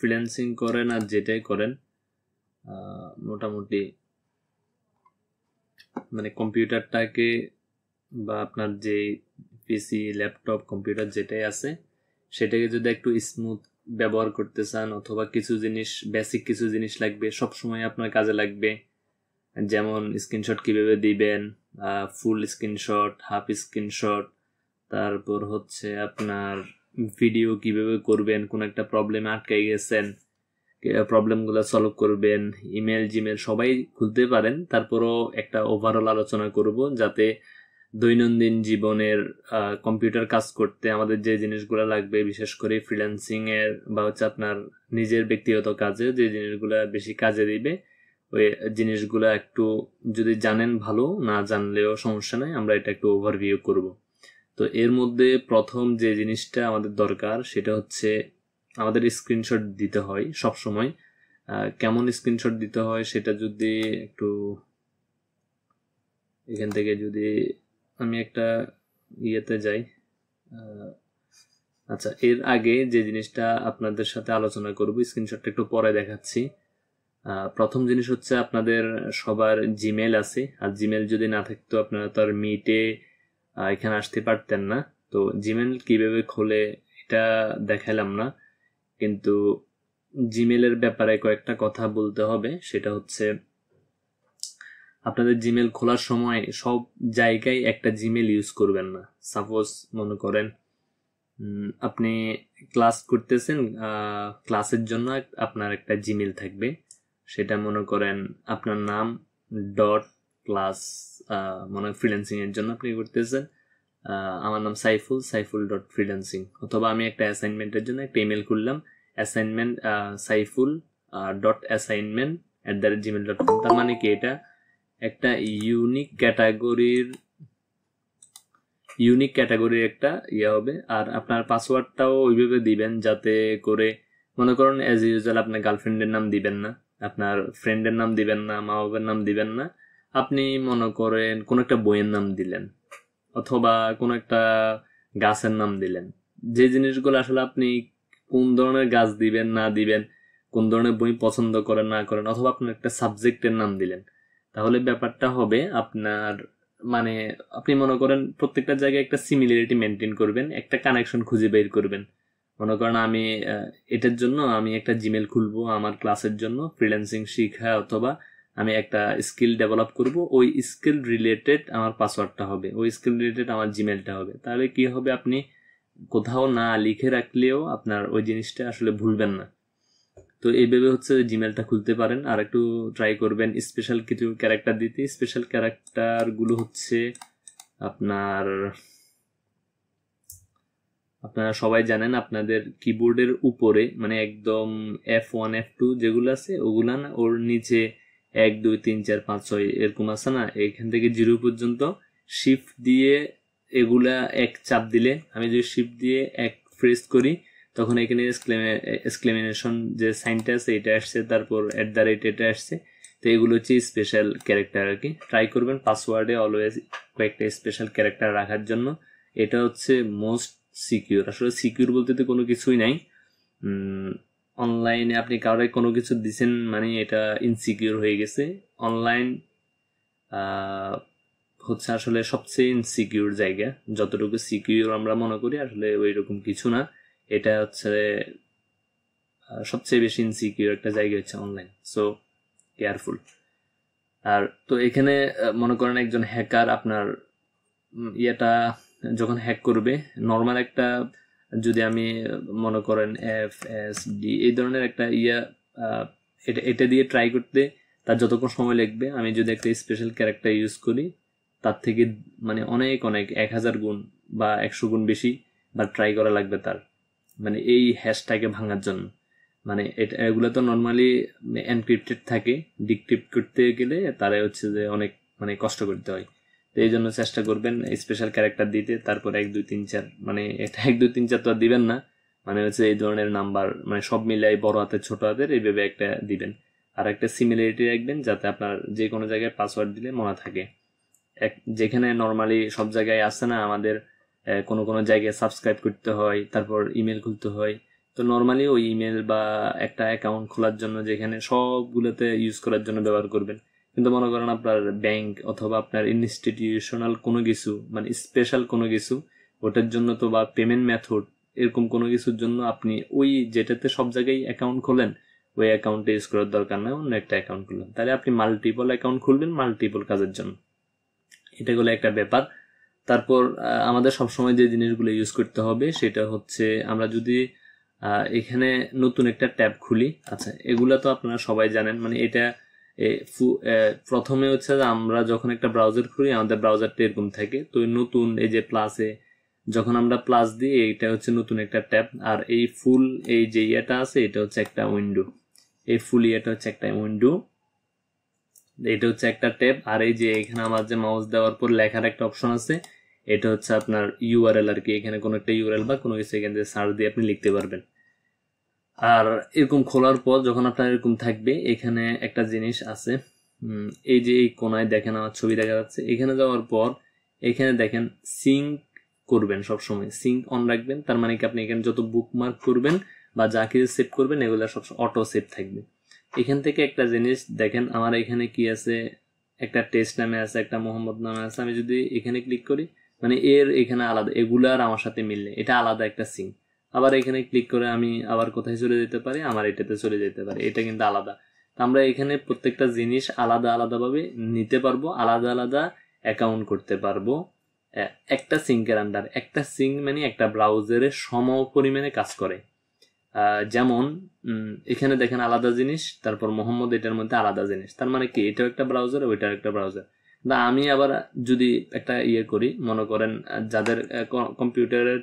Freelancing করেন আর যেটাই করেন মোটামুটি মানে কম্পিউটারটাকে বা আপনার যে পিসি ল্যাপটপ কম্পিউটার যেটাই আছে সেটাকে যদি একটু স্মুথ ব্যবহার করতে চান, অথবা কিছু জিনিস বেসিক কিছু জিনিস লাগবে, সব সময় আপনার কাজে লাগবে, যেমন স্ক্রিনশট কিভাবে দিবেন, ফুল স্ক্রিনশট, হাফ স্ক্রিনশট, তারপর হচ্ছে আপনার ভিডিও কিভাবে করবেন, কোন একটা প্রবলেমে আটকে গেছেন প্রবলেমগুলো সলভ করবেন, ইমেল জিমেল সবাই খুলতে পারেন। তারপরও একটা ওভারঅল আলোচনা করব যাতে দৈনন্দিন জীবনের কম্পিউটার কাজ করতে আমাদের যে জিনিসগুলো লাগবে, বিশেষ করে ফ্রিল্যান্সিং এর বা হচ্ছে আপনার নিজের ব্যক্তিগত কাজে যে জিনিসগুলো বেশি কাজে দিবে, ওই জিনিসগুলো একটু যদি জানেন ভালো, না জানলেও সমস্যা নাই, আমরা এটা একটু ওভারভিউ করব। তো এর মধ্যে প্রথম যে জিনিসটা আমাদের দরকার সেটা হচ্ছে আমাদের স্ক্রিনশট দিতে হয় সব সময়। কেমন স্ক্রিনশট দিতে হয় সেটা যদি একটু এখান থেকে যদি আমি একটা ইয়েতে যাই। আচ্ছা, এর আগে যে জিনিসটা আপনাদের সাথে আলোচনা করব, স্ক্রিনশটটা একটু পরে দেখাচ্ছি। প্রথম জিনিস হচ্ছে আপনাদের সবার জিমেল আছে, আর জিমেল যদি না থাকতো আপনারা তো আর মিটে এখানে আসতে পারতেন না। তো জিমেল কিভাবে খোলে এটা দেখালাম না, কিন্তু জিমেলের ব্যাপারে কয়েকটা কথা বলতে হবে। সেটা হচ্ছে আপনাদের জিমেল খোলার সময় সব জায়গায় একটা জিমেল ইউজ করবেন না। সাপোজ মনে করেন আপনি ক্লাস করতেছেন, ক্লাসের জন্য আপনার একটা জিমেল থাকবে, সেটা মনে করেন আপনার নাম ডট ক্লাস, মনে ফ্রিল্যান্সিং এর জন্য আপনি করতেছেন, আমার নাম সাইফুল, সাইফুল ডট ফ্রিল্যান্সিং। অথবা আমি একটা অ্যাসাইনমেন্টের জন্য একটা ইমেল করলাম, assignment Saiful dot assignment @gmail.com। তার মানে কি, এটা একটা ইউনিক ক্যাটাগরির একটা ইয়ে হবে। আর আপনার পাসওয়ার্ডটাও ওইভাবে দিবেন যাতে করে, মনে করেন অ্যাজ ইউজুয়াল আপনার গার্লফ্রেন্ডের নাম দিবেন না, আপনার ফ্রেন্ডের নাম দিবেন না, মা বাবার নাম দিবেন না, আপনি মনে করেন কোন একটা বইয়ের নাম দিলেন, অথবা কোন একটা গাছের নাম দিলেন। যে জিনিসগুলো আসলে আপনি কোন ধরনের গাছ দিবেন না দিবেন, কোন ধরনের বই পছন্দ করেন না করেন, অথবা আপনার একটা সাবজেক্টের নাম দিলেন, তাহলে ব্যাপারটা হবে আপনার মানে আপনি মনে করেন প্রত্যেকটা জায়গায় একটা সিমিলারিটি মেনটেন করবেন, একটা কানেকশন খুঁজে বের করবেন। মনে করেন আমি এটার জন্য আমি একটা জিমেল খুলবো আমার ক্লাসের জন্য, ফ্রিল্যান্সিং শিখা, অথবা আমি একটা স্কিল ডেভেলপ করব, ওই স্কিল রিলেটেড আমার পাসওয়ার্ডটা হবে, ওই স্কিল রিলেটেড আমার জিমেলটা হবে। তাহলে কি হবে, আপনি কোথাও না লিখে রাখলেও আপনার ওই জিনিসটা আসলে ভুলবেন না। তো এইভাবে হচ্ছে জিমেলটা খুলতে পারেন। আর একটু ট্রাই করবেন স্পেশাল কিছু ক্যারেক্টার দিতে। স্পেশাল ক্যারেক্টার গুলো হচ্ছে আপনারা সবাই জানেন আপনাদের কিবোর্ডের উপরে মানে একদম F1 F2 যেগুলো আছে ওগুলা না, ওর নিচে 1 2 3 4 5 6 এরকম আছে না, এখান থেকে 0 পর্যন্ত শিফট দিয়ে এগুলা এক চাপ দিলে, আমি যদি শিফট দিয়ে এক প্রেস করি তখন এখানে এক্সক্লেমেশন যে সাইনটা আছে এটা আসছে, তারপর @ এটা আসছে। তো এগুলো হচ্ছে স্পেশাল ক্যারেক্টার আর কি। ট্রাই করবেন পাসওয়ার্ডে অলওয়েজ কয়েকটা স্পেশাল ক্যারেক্টার রাখার জন্য। এটা হচ্ছে মোস্ট সিকিউর। আসলে সিকিউর বলতে তো কোনো কিছুই নাই, অনলাইনে আপনি কারোর কোনো কিছু দিচ্ছেন মানে এটা ইনসিকিউর হয়ে গেছে। অনলাইন হচ্ছে আসলে সবচেয়ে ইনসিকিউর জায়গা। যতটুকু সিকিউর আমরা মনে করি আসলে ওই রকম কিছু না, এটা হচ্ছে সবচেয়ে বেশি ইনসিকিউর একটা জায়গা হচ্ছে অনলাইন। So careful. আর তো এখানে মনে করেন একজন হ্যাকার আপনার ইয়েটা যখন হ্যাক করবে, নর্মাল একটা যদি আমি মনে করেন FSD এই ধরনের একটা এটা দিয়ে ট্রাই করতে তার যতক্ষণ সময় লাগবে, আমি যদি একটা স্পেশাল ক্যারেক্টার ইউজ করি তার থেকে মানে অনেক অনেক 1000 গুণ বা 100 গুণ বেশি বা ট্রাই করা লাগবে তার, মানে এই হ্যাশটাকে ভাঙার জন্য। মানে এগুলো তো নর্মালি এনক্রিপ্টেড থাকে, ডিক্রিপ্ট করতে গেলে তারা হচ্ছে যে অনেক মানে কষ্ট করতে হয়। তো এই জন্য চেষ্টা করবেন স্পেশাল ক্যারেক্টার দিতে। তারপর 1 2 3 4 মানে এটা 1 2 3 4 তো আর দিবেন না, মানে হচ্ছে এই ধরনের নাম্বার মানে সব মিলাই বড় হাতের ছোট হাতের এইভাবে একটা দিবেন। আর একটা সিমিলারিটি রাখবেন যাতে আপনার যে কোনো জায়গায় পাসওয়ার্ড দিলে মনে থাকে। যেখানে নর্মালি সব জায়গায় আসে না আমাদের কোনো কোনো জায়গায় সাবস্ক্রাইব করতে হয়, তারপর ইমেল খুলতে হয়, তো নর্মালি ওই ইমেল বা একটা অ্যাকাউন্ট খোলার জন্য যেখানে সবগুলোতে ইউজ করার জন্য ব্যবহার করবেন। কিন্তু মনে করেন আপনার ব্যাংক অথবা আপনার ইনস্টিটিউশনাল কোনো কিছু মানে স্পেশাল কোনো কিছু, ওটার জন্য তো বা পেমেন্ট মেথড এরকম কোনো কিছুর জন্য আপনি ওই যেটাতে সব জায়গায় অ্যাকাউন্ট খোলেন ওই অ্যাকাউন্টে ইউজ করার দরকার নয়, অন্য একটা অ্যাকাউন্ট খুলবেন। তাহলে আপনি মাল্টিপল অ্যাকাউন্ট খুলবেন মাল্টিপল কাজের জন্য। এটা হলো একটা ব্যাপার। তারপর আমাদের সবসময় যে জিনিসগুলো ইউজ করতে হবে সেটা হচ্ছে, আমরা যদি এখানে নতুন একটা ট্যাব খুলি, আচ্ছা এগুলা তো আপনারা সবাই জানেন, মানে এটা প্রথমে হচ্ছে যে আমরা যখন একটা ব্রাউজার খুলি আমাদের ব্রাউজারটা এরকম থাকে। তো নতুন এই যে প্লাসে যখন আমরা প্লাস দিই এটা হচ্ছে নতুন একটা ট্যাব, আর এই ফুল এই যে ইয়েটা আছে এটা হচ্ছে একটা উইন্ডো, এই ফুল ইয়েটা হচ্ছে একটা উইন্ডো, এটা হচ্ছে একটা ট্যাব। আর এই যে এখানে আমার যে মাউস দেওয়ার পর লেখার একটা অপশন আছে এটা হচ্ছে আপনার ইউআরএল আর কি, এখানে কোনো একটা ইউআরএল বা কোনো কিছু এখান থেকে সার্চ দিয়ে আপনি লিখতে পারবেন। আর এরকম খোলার পর যখন আপনার এরকম থাকবে এখানে একটা জিনিস আছে, এই যে এই কোনায় দেখেন আমার ছবি দেখা যাচ্ছে, এখানে যাওয়ার পর এখানে দেখেন সিঙ্ক করবেন, সবসময় সিঙ্ক অন রাখবেন। তার মানে কি আপনি এখানে যত বুকমার্ক করবেন বা যা কিছু সেভ করবেন এগুলো সবসময় অটো সেভ থাকবে। এখান থেকে একটা জিনিস দেখেন আমার এখানে কি আছে, একটা টেস্ট নামে আছে, একটা মোহাম্মদ নামে আছে। আমি যদি এখানে ক্লিক করি মানে এর এখানে আলাদা, এগুলো আর আমার সাথে মিললে এটা আলাদা একটা সিঙ্ক। আবার এখানে ক্লিক করে আমি আবার কোথায় চলে যেতে পারি, আমার এটাতে চলে যেতে পারি, এটা কিন্তু আলাদা। আমরা এখানে প্রত্যেকটা জিনিস আলাদা আলাদাভাবে নিতে পারবো, আলাদা আলাদা অ্যাকাউন্ট করতে পারবো একটা সিঙ্কের আন্ডার। একটা সিঙ্ক মানে একটা ব্রাউজারে সম পরিমাণে কাজ করে। যেমন এখানে দেখেন আলাদা জিনিস, তারপর মোহাম্মদ এটার মধ্যে আলাদা জিনিস। তার মানে কি এটাও একটা ব্রাউজার ওইটার একটা ব্রাউজার। না আমি আবার যদি একটা ইয়ে করি, মনে করেন যাদের কম্পিউটারের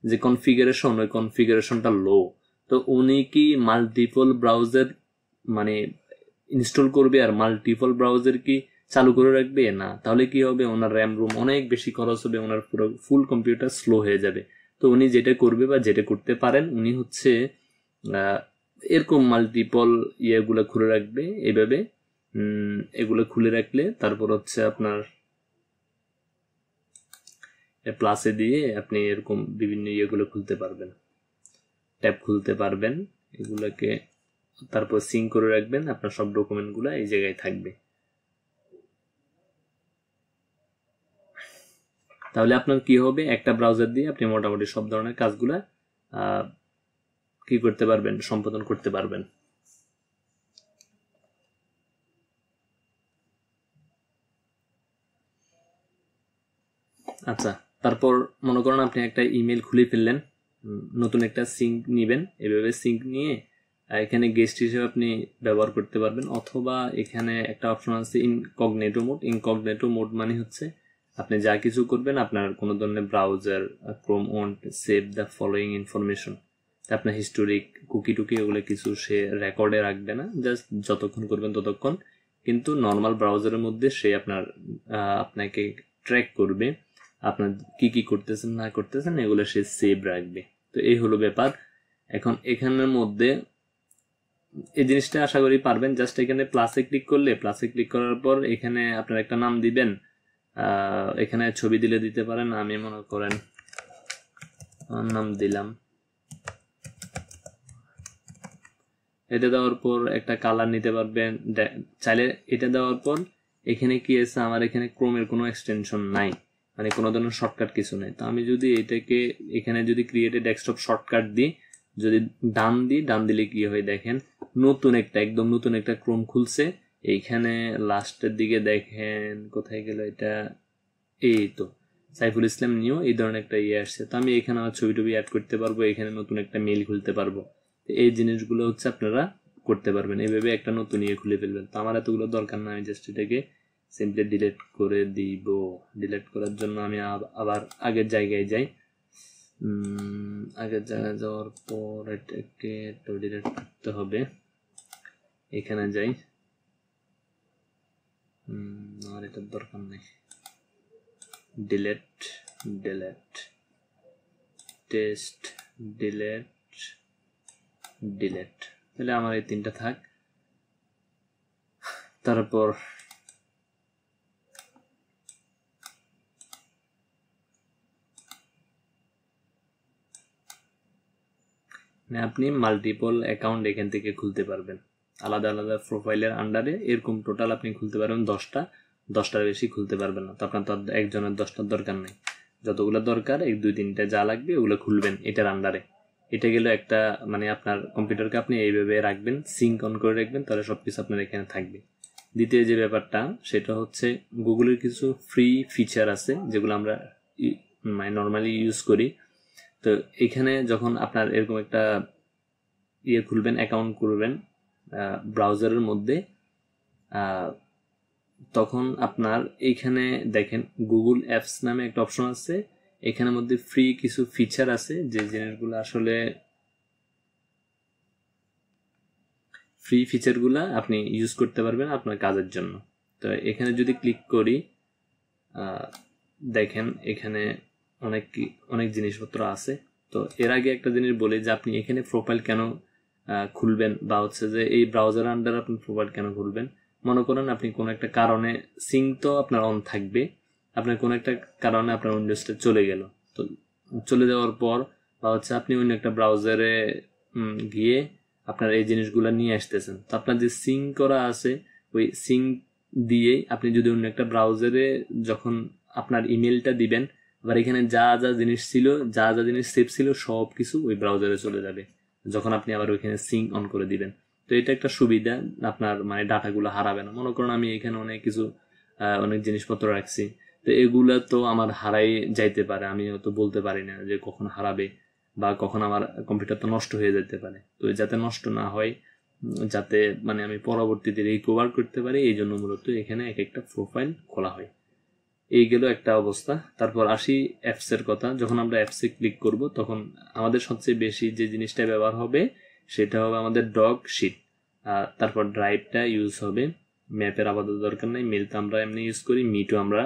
যে কনফিগারেশন ওই কনফিগারেশনটা লো, তো উনি কি মাল্টিপল ব্রাউজার মানে ইনস্টল করবে আর মাল্টিপল ব্রাউজার কি চালু করে রাখবে? না, তাহলে কি হবে, ওনার র্যাম রুম অনেক বেশি খরচ হবে, ওনার পুরো ফুল কম্পিউটার স্লো হয়ে যাবে। তো উনি যেটা করবে বা যেটা করতে পারেন উনি হচ্ছে এরকম মাল্টিপল ইয়েগুলো খুলে রাখবে এইভাবে। এগুলো খুলে রাখলে তারপর হচ্ছে আপনার প্লাসে দিয়ে আপনি এরকম বিভিন্ন ইয়েগুলো খুলতে পারবেন, ট্যাব খুলতে পারবেন এগুলোকে। তারপর সিঙ্ক করে রাখবেন, আপনার সব ডকুমেন্টগুলো এই জায়গায় থাকবে। তাহলে আপনার কি হবে, একটা ব্রাউজার দিয়ে আপনি মোটামুটি সব ধরনের কাজগুলা কি করতে পারবেন, সম্পাদন করতে পারবেন। আচ্ছা, তারপর মনে করেন আপনি একটা ইমেল খুলে ফেললেন, নতুন একটা সিঙ্ক নিবেন, এভাবে সিঙ্ক নিয়ে এখানে গেস্ট হিসেবে আপনি ব্যবহার করতে পারবেন। অথবা এখানে একটা অপশন আছে ইনকগনেটো মোড। ইনকগনেটো মোড মানে হচ্ছে আপনি যা কিছু করবেন আপনার কোনো ধরনের browser Chrome won't save the following information, আপনার হিস্টোরিক কুকি টুকি ওগুলো কিছু সে রেকর্ডে রাখবে না, জাস্ট যতক্ষণ করবেন ততক্ষণ। কিন্তু নর্মাল ব্রাউজারের মধ্যে সে আপনাকে ট্র্যাক করবে, আপনার কি কি করতেছেন না করতেছেন এগুলো সে সেভ রাখবে। তো এই হলো ব্যাপার। এখন এখানের মধ্যে এই জিনিসটা আশা করি পারবেন। জাস্ট এখানে প্লাসে ক্লিক করলে, প্লাসে ক্লিক করার পর এখানে আপনার একটা নাম দিবেন, এখানে ছবি দিলে দিতে পারেন। আমি মনে করেন নাম দিলাম, এটা দেওয়ার পর একটা কালার নিতে পারবেন চাইলে। এটা দেওয়ার পর এখানে কি আছে, আমার এখানে ক্রোমের কোনো এক্সটেনশন নাই, মানে কোনো ধরনের শর্টকাট কিছু নাই। তো আমি যদি এটাকে এখানে যদি ক্রিয়েটে ডেস্কটপ শর্টকাট দিই, যদি ডান দিলে কি হয় দেখেন, নতুন একটা একদম নতুন একটা ক্রোম খুলছে। এইখানে লাস্টের দিকে দেখেন কোথায় গেল এটা, এই তো সাইফুল ইসলাম নিউ এই ধরনের একটা ইয়ে আসছে। তো আমি এখানে আমার ছবি টবি অ্যাড করতে পারবো, এখানে নতুন একটা মেইল খুলতে পারবো। এই জিনিসগুলো হচ্ছে আপনারা করতে পারবেন, এইভাবে একটা নতুন ইয়ে খুলে ফেলবেন। তো আমার এতগুলো দরকার না, আমি জাস্ট এটাকে সিম্পলি ডিলিট করে দিব। ডিলিট করার জন্য আমি আবার আগের জায়গায় যাই। আগের জায়গায় যাওয়ার পর এটাকে একটু ডিলিট করতে হবে, এখানে যাই। আমার এটার দরকার নেই, delete delete test delete delete, তাহলে আমার এই তিনটা থাক। তারপর মানে আপনি মাল্টিপল অ্যাকাউন্ট এখান থেকে খুলতে পারবেন, আলাদা আলাদা প্রোফাইলের আন্ডারে এরকম টোটাল আপনি খুলতে পারবেন 10টার বেশি খুলতে পারবেন না। তো আপনার তো একজনের 10টার দরকার নেই, যতগুলো দরকার 1 2 3টা যা লাগবে ওগুলো খুলবেন এটার আন্ডারে। এটা গেল একটা, মানে আপনার কম্পিউটারকে আপনি এইভাবে রাখবেন, সিঙ্ক অন করে রাখবেন, তাহলে সবকিছু আপনার এখানে থাকবে। দ্বিতীয় যে ব্যাপারটা সেটা হচ্ছে গুগলের কিছু ফ্রি ফিচার আছে যেগুলো আমরা মানে নর্মালি ইউজ করি। তো এখানে যখন আপনার এরকম একটা খুলবেন, অ্যাকাউন্ট করবেন ব্রাউজারের মধ্যে, তখন আপনার এইখানে দেখেন গুগল অ্যাপস নামে একটা অপশন আছে, এখানের মধ্যে ফ্রি কিছু ফিচার আছে যে জিনিসগুলো আসলে ফ্রি ফিচারগুলো আপনি ইউজ করতে পারবেন আপনার কাজের জন্য। তো এখানে যদি ক্লিক করি দেখেন এখানে অনেক জিনিসপত্র আছে। তো এর আগে একটা জিনিস বলি যে আপনি এখানে প্রোফাইল কেন খুলবেন, বা হচ্ছে যে এই ব্রাউজার আন্ডার আপনি প্রোফাইল কেন খুলবেন। মনে করেন আপনি কোনো একটা কারণে সিঙ্ক তো আপনার অন থাকবে, আপনার কোনো একটা কারণে আপনার উইন্ডোজটা চলে গেল, তো চলে যাওয়ার পর বা হচ্ছে আপনি অন্য একটা ব্রাউজারে গিয়ে আপনার এই জিনিসগুলো নিয়ে আসতেছেন, তো আপনার যে সিঙ্ক করা আছে ওই সিঙ্ক দিয়ে আপনি যদি অন্য একটা ব্রাউজারে যখন আপনার ইমেলটা দিবেন, আবার এখানে যা যা জিনিস ছিল, যা যা জিনিস সেভ ছিল সব কিছু ওই ব্রাউজারে চলে যাবে যখন আপনি আবার ওইখানে সিঙ্ক অন করে দিবেন। তো এটা একটা সুবিধা, আপনার মানে ডাটাগুলো হারাবে না। মনে করুন আমি এখানে অনেক জিনিসপত্র রাখছি, তো এগুলা তো আমার হারাই যাইতে পারে, আমি তো বলতে পারি না যে কখন হারাবে বা কখন আমার কম্পিউটার তো নষ্ট হয়ে যেতে পারে। তো যাতে নষ্ট না হয়, যাতে মানে আমি পরবর্তীতে রিকভার করতে পারি, এই জন্য মূলত এখানে এক একটা প্রোফাইল খোলা হয়। এই গেল একটা অবস্থা। তারপর আসি অ্যাপসের কথা। যখন আমরা অ্যাপসে ক্লিক করব তখন আমাদের সবচেয়ে বেশি যে জিনিসটা ব্যবহার হবে সেটা হবে আমাদের ডক শিট। তারপর ড্রাইভটা ইউজ হবে, ম্যাপের আপাতত দরকার নেই, মেল তো আমরা এমনি ইউজ করি, মিটও আমরা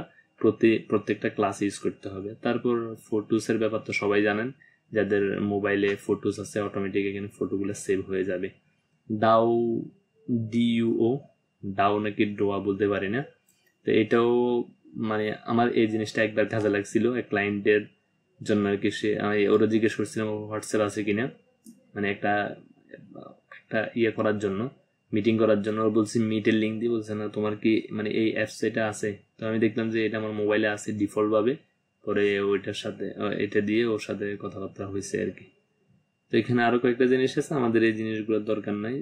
প্রত্যেকটা ক্লাস ইউজ করতে হবে। তারপর ফটোসের ব্যাপার তো সবাই জানেন, যাদের মোবাইলে ফটোস আছে অটোমেটিক এখানে ফটোগুলো সেভ হয়ে যাবে। ডাউ ডিইউও, ডাউ নাকি ডোয়া বলতে পারি না, তো এটাও মানে আমার এই জিনিসটা একবার কাজে লাগছিল এক ক্লায়েন্টের জন্য আর কি। আমি ওরা জিজ্ঞেস করছিলাম হোয়াটসঅ্যাপ আছে কিনা, মানে একটা করার জন্য, মিটিং করার জন্য। ওরা বলছি মিটের লিঙ্ক দিয়ে, বলছে না তোমার কি মানে এই অ্যাপস এটা আছে। তো আমি দেখলাম যে এটা আমার মোবাইলে আছে ডিফল্ট ভাবে, পরে ওইটার সাথে এটা দিয়ে ওর সাথে কথাবার্তা হয়েছে আর কি। তো এখানে আরো কয়েকটা জিনিস আছে, আমাদের এই জিনিসগুলোর দরকার নাই,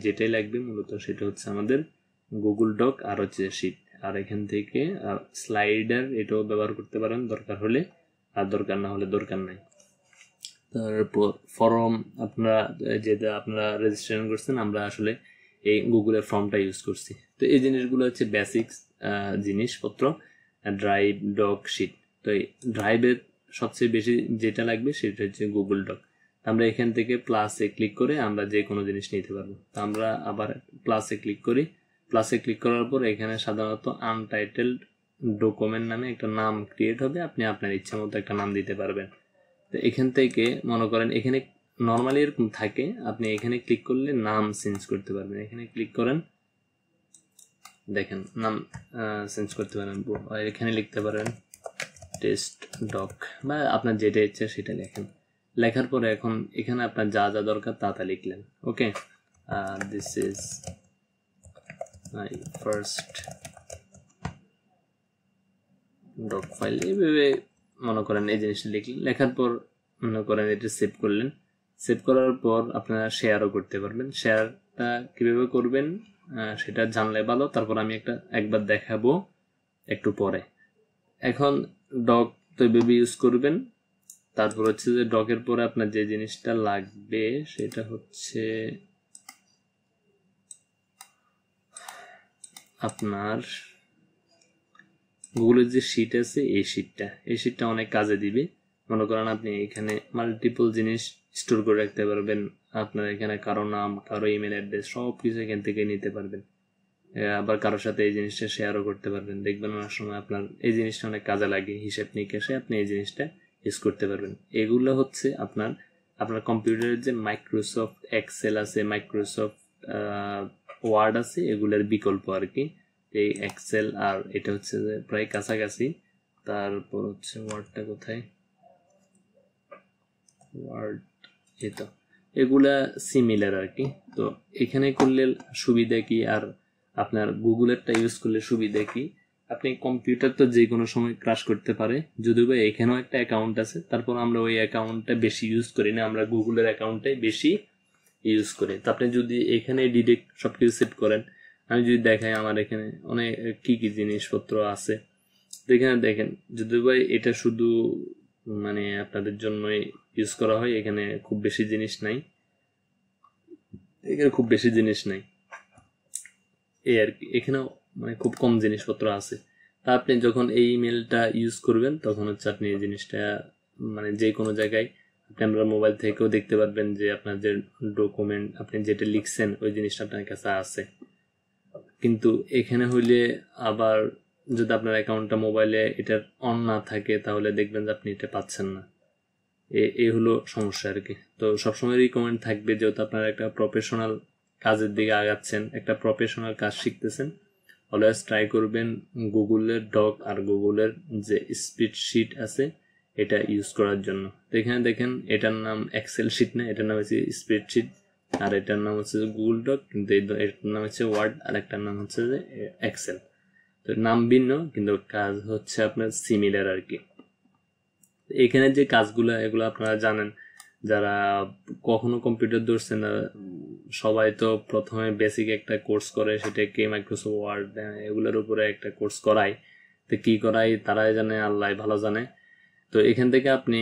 যেটাই লাগবে মূলত সেটা হচ্ছে আমাদের গুগল ডক আর হচ্ছে শিট। আর এখান থেকে স্লাইডার এটাও ব্যবহার করতে পারেন দরকার হলে, আর দরকার না হলে দরকার নাই। তারপর ফর্ম, আপনারা রেজিস্ট্রেশন করছেন, আমরা আসলে এই গুগলের ফর্মটা ইউজ করছি। তো এই জিনিসগুলো হচ্ছে বেসিক্স জিনিসপত্র, ড্রাইভ, ডক, শিট। তো এই ড্রাইভের সবচেয়ে বেশি যেটা লাগবে সেটা হচ্ছে গুগল ডক। আমরা এখান থেকে প্লাসে ক্লিক করে আমরা যে কোনো জিনিস নিতে পারবো। তো আমরা আবার প্লাসে ক্লিক করি, প্লাসে ক্লিক করার পর এখানে সাধারণত আনটাইটেলড ডকুমেন্ট নামে একটা নাম ক্রিয়েট হবে, আপনি আপনার ইচ্ছা মতো একটা নাম দিতে পারবেন। তো এখান থেকে মনে করেন এখানে নর্মালি এরকম থাকে, আপনি এখানে ক্লিক করলে নাম চেঞ্জ করতে পারবেন। এখানে ক্লিক করেন, দেখেন নাম চেঞ্জ করতে পারেন, এখানে লিখতে পারেন টেস্ট ডক, বা আপনার যেটা ইচ্ছে সেটা লেখেন। লেখার পরে এখন এখানে আপনার যা যা দরকার তা লিখলেন। Okay, this is my first doc file, এইভাবে মনে করেন এই জিনিসটা লিখলেন। লেখার পর মনে করেন এটা সেভ করলেন। সেভ করার পর আপনারা শেয়ারও করতে পারবেন। শেয়ারটা কিভাবে করবেন সেটা জানলে ভালো, তারপর আমি একবার দেখাবো একটু পরে। এখন ডক তো এইভাবে ইউজ করবেন। তারপর হচ্ছে যে ডকের পরে আপনার যে জিনিসটা লাগবে সেটা হচ্ছে আপনার গুগলের যে শিট আছে, এই শিটটা অনেক কাজে দিবে। মনে করেন আপনি এখানে মাল্টিপল জিনিস স্টোর করে রাখতে পারবেন, আপনার এখানে কারো নাম, কারো ইমেল অ্যাড্রেস সব কিছু এখান থেকে নিতে পারবেন। আবার কারোর সাথে এই জিনিসটা শেয়ারও করতে পারবেন। দেখবেন অনেক সময় আপনার এই জিনিসটা অনেক কাজে লাগে, হিসেব নিকেশে আপনি এই জিনিসটা ইউজ করতে পারবেন। এগুলো হচ্ছে আপনার কম্পিউটারের যে মাইক্রোসফট এক্সেল আছে, মাইক্রোসফট ওয়ার্ড আছে, এগুলোর বিকল্প আর কি। এই এক্সেল আর এটা হচ্ছে যে প্রায় কাছাকাছি। তারপর হচ্ছে ওয়ার্ডটা কোথায়, ওয়ার্ড এই তো। এগুলা সিমিলার আর কি। তো এখানে করলে সুবিধা কি আর আপনার গুগলেরটা ইউজ করলে সুবিধা কি, আপনি কম্পিউটার তো যে কোনো সময় ক্রাশ করতে পারে, যদিও বা এখানেও একটা অ্যাকাউন্ট আছে, তারপর আমরা ওই অ্যাকাউন্টটা বেশি ইউজ করি না, আমরা গুগলের অ্যাকাউন্টটাই বেশি ইউজ করি। তো আপনি যদি এখানে ডিরেক্ট সব কিছু সেট করেন, আমি যদি দেখাই আমার এখানে অনেক কি কি জিনিসপত্র আছে, তো এখানে দেখেন যদিও বা এটা শুধু মানে আপনাদের জন্যই ইউজ করা হয়, এখানে খুব বেশি জিনিস নাই, এই আর কি। এখানেও মানে খুব কম জিনিসপত্র আছে। তা আপনি যখন এই ইমেলটা ইউজ করবেন তখন হচ্ছে আপনি এই জিনিসটা মানে যে কোনো জায়গায় আপনি আপনার মোবাইল থেকেও দেখতে পারবেন যে আপনার যে ডকুমেন্ট আপনি যেটা লিখছেন ওই জিনিসটা আপনার কাছে আছে। কিন্তু এখানে হইলে আবার যদি আপনার অ্যাকাউন্টটা মোবাইলে এটার অন না থাকে তাহলে দেখবেন যে আপনি এটা পাচ্ছেন না। এই হলো সমস্যা আর কি। তো সবসময় রিকমেন্ড থাকবে, যেহেতু আপনারা একটা প্রফেশনাল কাজের দিকে আগাচ্ছেন, একটা প্রফেশনাল কাজ শিখতেছেন, অলওয়েজ ট্রাই করবেন গুগলের ডক আর গুগলের যে স্প্রেডশিট আছে এটা ইউজ করার জন্য। তো এখানে দেখেন এটার নাম এক্সেল শিট না, এটার নাম হচ্ছে স্প্রেডশিট, আর এটার নাম হচ্ছে গুগল ডক, কিন্তু এটার নাম হচ্ছে ওয়ার্ড, আর একটার নাম হচ্ছে যে এক্সেল। তো নাম ভিন্ন কিন্তু কাজ হচ্ছে আপনার সিমিলার আর কি। এখানে যে কাজগুলো এগুলো আপনারা জানেন, যারা কখনো কম্পিউটার ধরছেন না, সবাই তো প্রথমে বেসিক একটা কোর্স করে, সেটাকে মাইক্রোসফট ওয়ার্ড এগুলোর উপরে একটা কোর্স করায়। তো কি করাই তারাই জানে, আল্লাহ ভালো জানে। তো এখান থেকে আপনি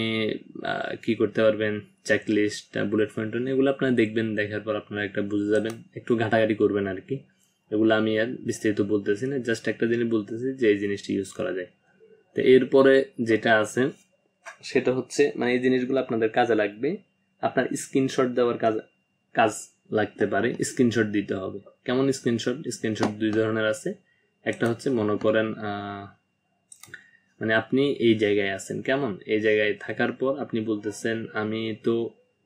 কি করতে পারবেন, চেকলিস্ট, বুলেট পয়েন্ট এগুলো আপনারা দেখবেন, দেখার পর আপনারা একটা বুঝে যাবেন, একটু ঘাটাঘাটি করবেন আর কি। এগুলো আমি আর বিস্তারিত বলতেছি না, জাস্ট একটা জিনিস বলতেছি যে এই জিনিসটি ইউজ করা যায়। তো এরপরে যেটা আছে সেটা হচ্ছে মানে এই জিনিসগুলো আপনাদের কাজে লাগবে, আপনার স্ক্রিনশট দেওয়ার কাজ লাগতে পারে, স্ক্রিনশট দিতে হবে। কেমন স্ক্রিনশট দুই ধরনের আছে। একটা হচ্ছে মনে করেন মানে আপনি এই জায়গায় আছেন, কেমন এই জায়গায় থাকার পর আপনি বলতেছেন আমি তো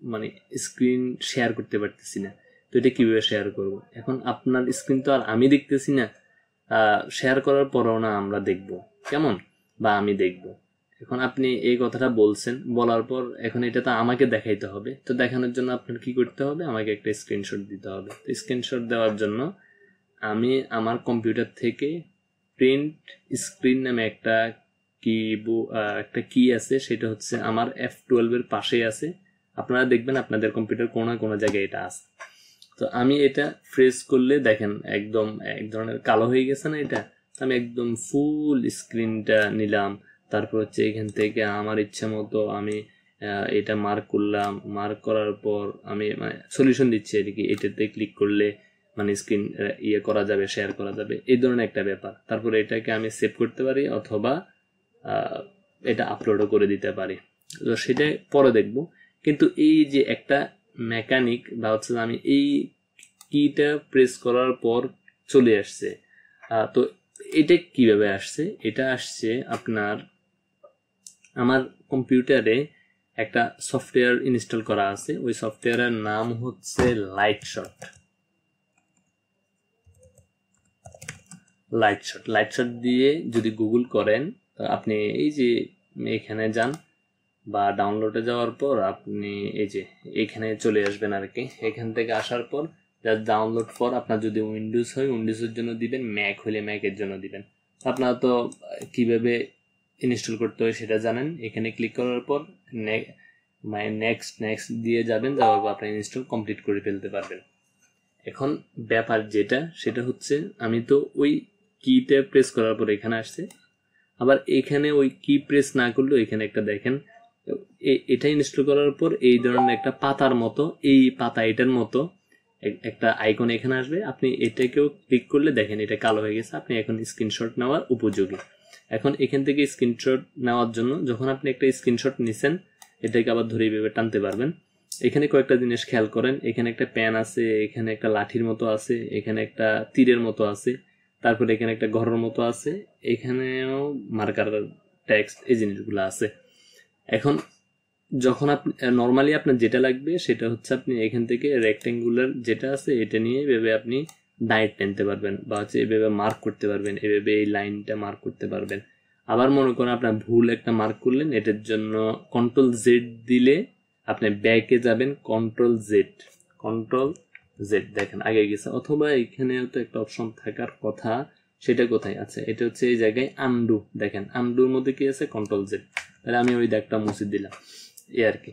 মানে স্ক্রিন শেয়ার করতে পারতেছি না, তো এটা কিভাবে শেয়ার করব। এখন আপনার স্ক্রিন তো আর আমি দেখতেছি না, শেয়ার করার পরেও না আমরা দেখব, কেমন, বা আমি দেখব। এখন আপনি এই কথাটা বলছেন, বলার পর এখন এটা তো আমাকে দেখাইতে হবে, তো দেখানোর জন্য আপনার কি করতে হবে, আমাকে একটা স্ক্রিনশট দিতে হবে। তো স্ক্রিনশট দেওয়ার জন্য আমি আমার কম্পিউটার থেকে প্রিন্ট স্ক্রিন নামে একটা কি আছে, সেটা হচ্ছে আমার F12 এর পাশেই আছে। আপনারা দেখবেন আপনাদের কম্পিউটার কোনো না কোনো জায়গায় এটা আছে। তো আমি এটা প্রেস করলে দেখেন একদম এক ধরনের কালো হয়ে গেছে না এটা। আমি একদম ফুল স্ক্রিনটা নিলাম, তারপর হচ্ছে এখান থেকে আমার ইচ্ছা মতো আমি এটা মার্ক করলাম, মার্ক করার পর আমি মানে সলিউশন দিচ্ছি আর কি, এটাতে ক্লিক করলে মানে স্ক্রিন করা যাবে, শেয়ার করা যাবে, এই ধরনের একটা ব্যাপার। তারপরে এটাকে আমি সেভ করতে পারি অথবা এটা আপলোডও করে দিতে পারি, তো সেটা পরে দেখব। কিন্তু এই যে একটা মেকানিক বা হচ্ছে আমি এই কিটা প্রেস করার পর চলে আসছে, তো এটা কিভাবে আসছে, এটা আসছে আপনার আমার কম্পিউটারে একটা সফটওয়্যার ইনস্টল করা আছে, ওই সফটওয়্যারের নাম হচ্ছে লাইটশট দিয়ে যদি গুগল করেন, আপনি এই যে এখানে যান বা ডাউনলোডে যাওয়ার পর আপনি এই যে এখানে চলে আসবেন আর কি। এখান থেকে আসার পর জাস্ট ডাউনলোড ফর, আপনার যদি উইন্ডোজ হয় উইন্ডোজের জন্য দিবেন, ম্যাক হলে ম্যাকের জন্য দিবেন। আপনারা তো কিভাবে ইনস্টল করতে হয় সেটা জানেন। এখানে ক্লিক করার পর নেক্সট দিয়ে যাবেন, যাওয়ার পর আপনি ইনস্টল কমপ্লিট করে ফেলতে পারবেন। এখন ব্যাপার যেটা সেটা হচ্ছে আমি তো ওই কিটা প্রেস করার পর এখানে আসছে, আবার এখানে ওই কি প্রেস না করলেও এখানে একটা দেখেন এটা ইনস্টল করার পর এই ধরনের একটা পাতার মতো, এই পাতা এটার মতো একটা আইকন এখানে আসবে, আপনি এটাকেও ক্লিক করলে দেখেন এটা কালো হয়ে গেছে, আপনি এখন স্ক্রিনশট নেওয়ার উপযোগী। এখন এখান থেকে স্ক্রিনশট নেওয়ার জন্য যখন আপনি একটা স্ক্রিনশট নিছেন এটাকে আবার ধরে এইভাবে টানতে পারবেন। এখানে কয়েকটা জিনিস খেয়াল করেন, এখানে একটা প্যান আছে, এখানে একটা লাঠির মতো আছে, এখানে একটা তীরের মতো আছে, তারপরে এখানে একটা ঘরের মতো আছে, এখানেও মার্কার টেক্সট, এই জিনিসগুলো আছে। এখন যখন আপনি নর্মালি আপনার যেটা লাগবে সেটা হচ্ছে আপনি এখান থেকে রেক্টেঙ্গুলার যেটা আছে এটা নিয়ে এভাবে আপনি ডাইট টানতে পারবেন, বা হচ্ছে এভাবে মার্ক করতে পারবেন, এভাবে এই লাইনটা মার্ক করতে পারবেন। আবার মনে করেন আপনার ভুল একটা মার্ক করলেন, এটার জন্য Ctrl Z দিলে আপনি ব্যাকে যাবেন, কন্ট্রোল জেড দেখেন আগে গেছে, অথবা এখানেও তো একটা অপশন থাকার কথা, সেটা কোথায় আছে? এটা হচ্ছে এই জায়গায় আনডু, দেখেন আনডুর মধ্যে কি আছে? Control Z. তাহলে আমি ওই দাগটা মুছে দিলাম, এই আর কি।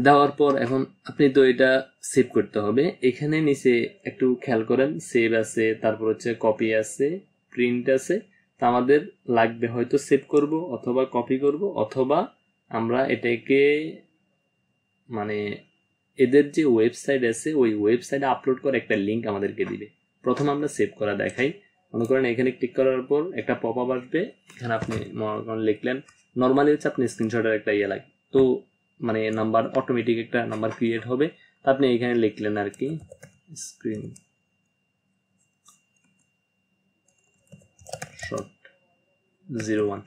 দেওয়ার পর এখন আপনি তো এটা সেভ করতে হবে। এখানে নিচে একটু খেয়াল করেন, সেভ আছে, তারপর হচ্ছে কপি আছে, প্রিন্ট আছে। তা আমাদের লাগবে হয়তো সেভ করব, অথবা কপি করব, অথবা আমরা এটাকে মানে এদের যে ওয়েবসাইট আছে ওই ওয়েবসাইটে আপলোড করে একটা লিঙ্ক আমাদেরকে দিবে। প্রথম আমরা সেভ করা দেখাই। মনে করেন এখানে ক্লিক করার পর একটা পপ আপ আসবে, এখানে আপনি মনে করেন লিখলেন, নর্মালি হচ্ছে আপনি স্ক্রিনশটের একটা ইয়ে লাগে, তো মানে নাম্বার অটোমেটিক একটা নাম্বার ক্রিয়েট হবে। তা আপনি এখানে লিখলেন আর কি স্ক্রিন শট 01,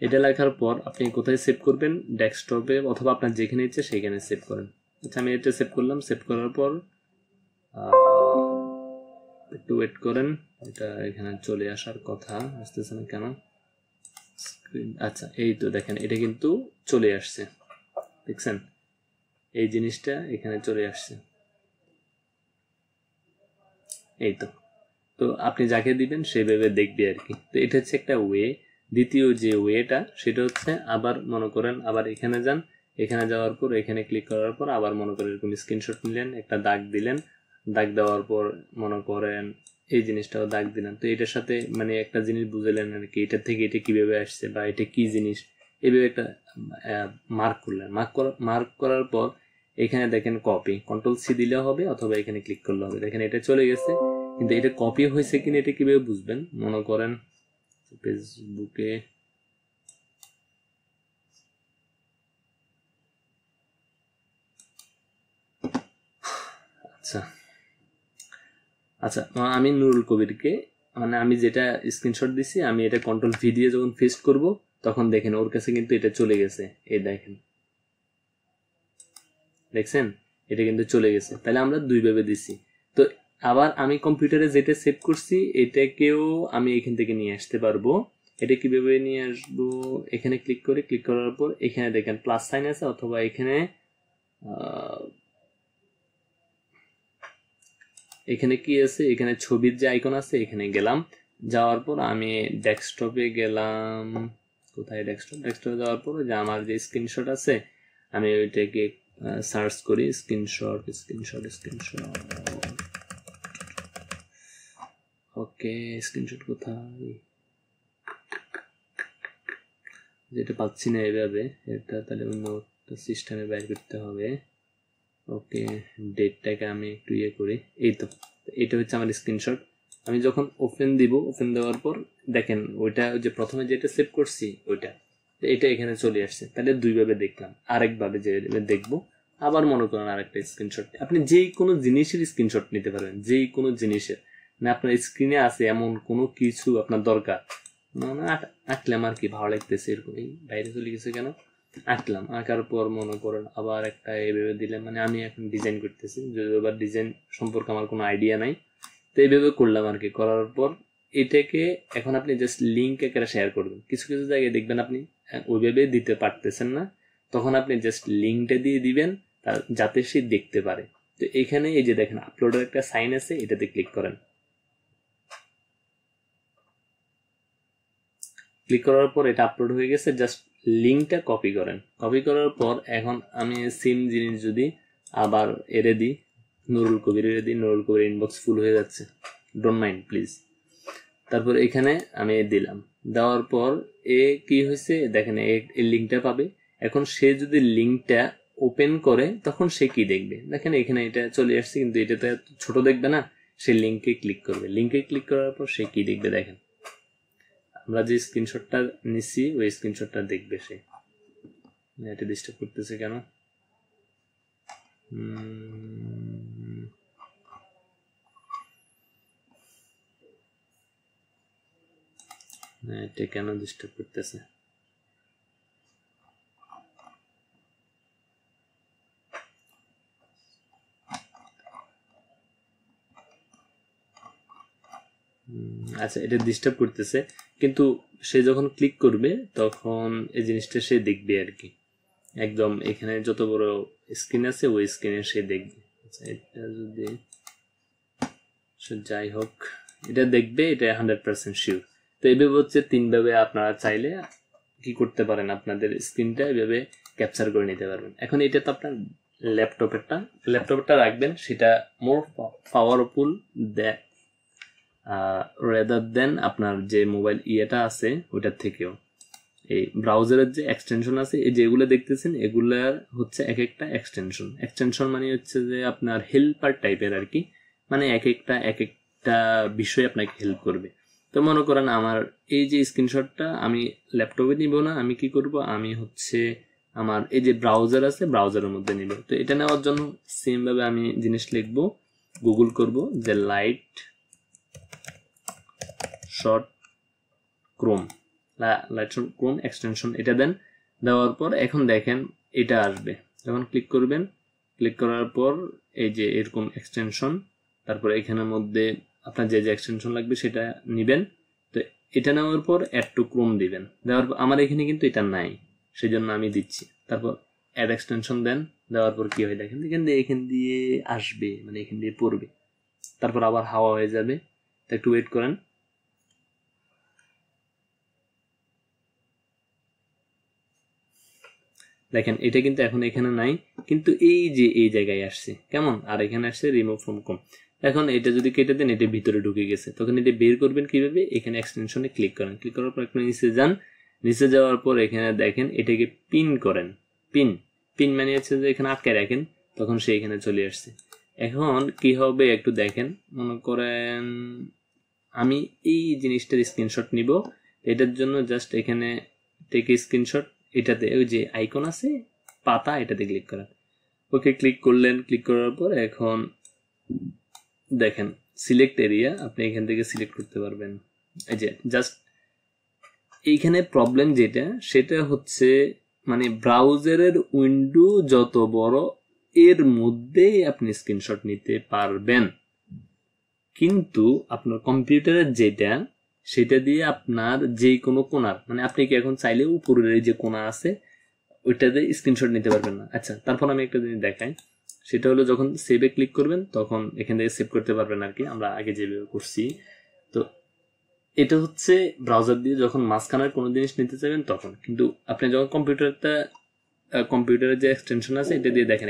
এটা লেখার পর আপনি কোথায় সেভ করবেন? ডেস্কটপে, অথবা আপনার যেখানে ইচ্ছে সেখানে সেভ করেন। আচ্ছা আমি এটা সেভ করলাম। সেভ করার পর একটু ওয়েট করেন, এটা এখানে চলে আসার কথা, আসতেছে না কেন? আচ্ছা এই তো দেখেন, এটা কিন্তু চলে আসছে, দেখছেন এই জিনিসটা এখানে চলে আসছে, এই তো। তো আপনি যাকে দিবেন সেভাবে দেখবে আর কি। তো এটা হচ্ছে একটা ওয়ে। দ্বিতীয় যে ওয়েটা সেটা হচ্ছে আবার মনে করেন আবার এখানে যান, এখানে যাওয়ার পর এখানে ক্লিক করার পর আবার মনে করেন এরকম স্ক্রিনশট নিলেন, একটা দাগ দিলেন, দাগ দেওয়ার পর মনে করেন এই জিনিসটাও দাগ দিলেন। তো এটার সাথে মানে একটা জিনিস বুঝলেন আর কি, এটা থেকে এটা কিভাবে আসছে বা এটা কি জিনিস, এইভাবে একটা মার্ক করলেন। মার্ক করার পর এখানে দেখেন কপি, কন্ট্রোল সি দিলে হবে, অথবা এখানে ক্লিক করলে হবে। দেখেন এটা চলে গেছে, কিন্তু এটা কপি হয়েছে কিনা এটা কিভাবে বুঝবেন? মনে করেন ফেসবুকে আচ্ছা আচ্ছা আমি নুরুল কবিরকে মানে আমি যেটা স্ক্রিনশট দিছি আমি এটা কন্ট্রোল ভি দিয়ে যখন পেস্ট করব তখন দেখেন ওর কাছে কিন্তু এটা চলে গেছে, এই দেখেন, দেখছেন এটা কিন্তু চলে গেছে। তাহলে আমরা দুইভাবে দিছি। তো আবার আমি কম্পিউটারে যেটা সেভ করছি এটাকেও আমি এখান থেকে নিয়ে আসতে পারবো। এটা কিভাবে নিয়ে আসবো? এখানে ক্লিক করে, ক্লিক করার পর এখানে দেখেন প্লাস সাইন আছে, অথবা এখানে এখানে কি আছে, এখানে ছবির যে আইকন আছে এখানে গেলাম। যাওয়ার পর আমি ডেস্কটপে গেলাম। কোথায় ডেস্কটপ? ডেস্কটপে যাওয়ার পর যে আমার যে স্ক্রিনশট আছে আমি ওইটাকে সার্চ করি, স্ক্রিনশট স্ক্রিনশট স্ক্রিনশট। ওকে স্ক্রিনশট কোথায়? যেটা পাচ্ছি না এভাবে, এটা তাহলে অন্য একটা সিস্টেমে বের করতে হবে। ওকে ডেটটাকে আমি একটু ইয়ে করি, এই তো এটা হচ্ছে আমার স্ক্রিনশট। আমি যখন ওপেন দিব, ওপেন দেওয়ার পর দেখেন ওইটা যে প্রথমে যেটা সেভ করছি ওইটা, এটা এখানে চলে আসছে। তাহলে দুইভাবে দেখলাম। আরেকভাবে যে দেখবো, আবার মনে করেন আরেকটা স্ক্রিনশট, আপনি যেই কোনো জিনিসের স্ক্রিনশট নিতে পারবেন, যেই কোনো জিনিসের, মানে আপনার স্ক্রিনে আছে এমন কোনো কিছু আপনার দরকার, মানে আঁকলাম আর কি, ভালো লাগতেছে এরকম, এই বাইরে চলে গেছে কেন? আঁকলাম, আঁকার পর মনে করেন আবার একটা এভাবে দিলাম, মানে আমি এখন ডিজাইন করতেছি, যদিও আবার ডিজাইন সম্পর্কে আমার কোনো আইডিয়া নাই, তো এইভাবে করলাম আর কি। করার পর এটাকে এখন আপনি জাস্ট লিঙ্ক একেবারে শেয়ার করবেন। কিছু কিছু জায়গায় দেখবেন আপনি ওইভাবে দিতে পারতেছেন না, তখন আপনি জাস্ট লিঙ্কটা দিয়ে দিবেন যাতে সে দেখতে পারে। তো এখানে এই যে দেখেন আপলোডের একটা সাইন আছে, এটাতে ক্লিক করেন। ক্লিক করার পর এটা আপলোড হয়ে গেছে, জাস্ট লিঙ্কটা কপি করেন। কপি করার পর এখন আমি সেম জিনিস যদি আবার এরে দিই, নুরুল কবির এরে দিই, নুরুল কবির ইনবক্স ফুল হয়ে যাচ্ছে, ডোন্ট মাইন্ড প্লিজ। তারপর এখানে আমি দিলাম, দেওয়ার পর এ কি হয়েছে দেখেন, এই লিঙ্কটা পাবে। এখন সে যদি লিঙ্কটা ওপেন করে তখন সে কি দেখবে? দেখেন এখানে এটা চলে আসছে, কিন্তু এটা তো ছোট দেখবে না, সে লিঙ্কে ক্লিক করবে। লিঙ্কে ক্লিক করার পর সে কি দেখবে দেখেন, আমরা যে স্ক্রিনশটটা নিছি ওই স্ক্রিনশটটা দেখবে সে। এটা ডিস্টার্ব করতেছে কেন? এটা কেন ডিস্টার্ব করতেছে? আচ্ছা এটা ডিস্টার্ব করতেছে, কিন্তু সে যখন ক্লিক করবে তখন এই জিনিসটা সে দেখবে আর কি। একদম এখানে যত বড় স্ক্রিন আছে ওই স্ক্রিনে সে দেখবে। আচ্ছা এটা যদি যাই হোক এটা দেখবে, এটা 100% শিওর। তো এইভাবে হচ্ছে 3ভাবে আপনারা চাইলে কি করতে পারেন, আপনাদের স্ক্রিনটা এইভাবে ক্যাপচার করে নিতে পারবেন। এখন এটা তো আপনার ল্যাপটপেরটা রাখবেন, সেটা মোর পাওয়ারফুল রেদার দেন আপনার যে মোবাইল ইয়েটা আছে ওইটার থেকেও। এই ব্রাউজারের যে এক্সটেনশন আছে, এই যেগুলো দেখতেছেন এগুলার হচ্ছে এক একটা এক্সটেনশন মানে হচ্ছে যে আপনার হেল্পার টাইপের আর কি, মানে এক একটা বিষয় আপনাকে হেল্প করবে। তো মনে করেন আমার এই যে স্ক্রিনশটটা আমি ল্যাপটপে নিব না, আমি কি করব, আমি হচ্ছে আমার এই যে ব্রাউজার আছে ব্রাউজারের মধ্যে নিব। তো এটা নেওয়ার জন্য সেম ভাবে আমি জিনিস লিখবো, গুগল করব যে লাইট শর্ট ক্রোম এক্সটেনশন, এটা দেন। দেওয়ার পর এখন দেখেন এটা আসবে, যখন ক্লিক করবেন, ক্লিক করার পর এই যে এরকম এক্সটেনশন, তারপর এখানের মধ্যে আপনার যে এক্সটেনশন লাগবে সেটা নেবেন। তো এটা নেওয়ার পর অ্যাড টু ক্রোম দিবেন। দেওয়ার পর আমার এখানে কিন্তু এটা নাই, সেই জন্য আমি দিচ্ছি। তারপর অ্যাড এক্সটেনশন দেন। দেওয়ার পর কি হয় দেখেন, এখান দিয়ে আসবে, মানে এখান দিয়ে পড়বে, তারপর আবার হাওয়া হয়ে যাবে। তো একটু ওয়েট করেন। দেখেন এটা কিন্তু এখন এখানে নাই, কিন্তু এই যে এই জায়গায় আসছে কেমন, আর এখানে আসছে রিমুভ ফ্রম ক্রোম। এখন এটা যদি কেটে দেন, এটা ভিতরে ঢুকে গেছে, তখন এটা বের করবেন কিভাবে, এখানে এক্সটেনশনে ক্লিক করেন। ক্লিক করার পর একটু নিচে যান, নিচে যাওয়ার পর এখানে দেখেন এটাকে পিন করেন। পিন মানে হচ্ছে যে এখানে আটকে রাখেন, তখন সে এখানে চলে আসছে। এখন কি হবে একটু দেখেন, মনে করেন আমি এই জিনিসটার স্ক্রিনশট নিব, এটার জন্য জাস্ট এখানে টেক স্ক্রিনশট, এটাতে ওই যে আইকন আছে পাতা, এটাতে ক্লিক করেন। ওকে ক্লিক করলেন, ক্লিক করার পর এখন দেখেন সিলেক্ট এরিয়া, আপনি এখান থেকে সিলেক্ট করতে পারবেন। এই যে জাস্ট এইখানে প্রবলেম যেটা, সেটা হচ্ছে মানে ব্রাউজারের উইন্ডো যত বড় এর মধ্যেই আপনি স্ক্রিনশট নিতে পারবেন, কিন্তু আপনার কম্পিউটারের যেটা, সেটা দিয়ে আপনার যে কোনো কোণার, মানে আপনি কি এখন চাইলে উপরের যে কোণা আছে ওইটাতে স্ক্রিনশট নিতে পারবেন না। আচ্ছা তারপর আমি একটা জিনিস দেখাই, সেটা হলো যখন সেভে ক্লিক করবেন তখন এখান থেকে সেভ করতে পারবেন আর কি, আমরা আগে যেভাবে করছি। তো এটা হচ্ছে ব্রাউজার দিয়ে যখন মাঝখানের কোনো জিনিস নিতে চাইবেন তখন, কিন্তু আপনি যখন কম্পিউটারের যে এক্সটেনশন আছে এটা দিয়ে দেখেন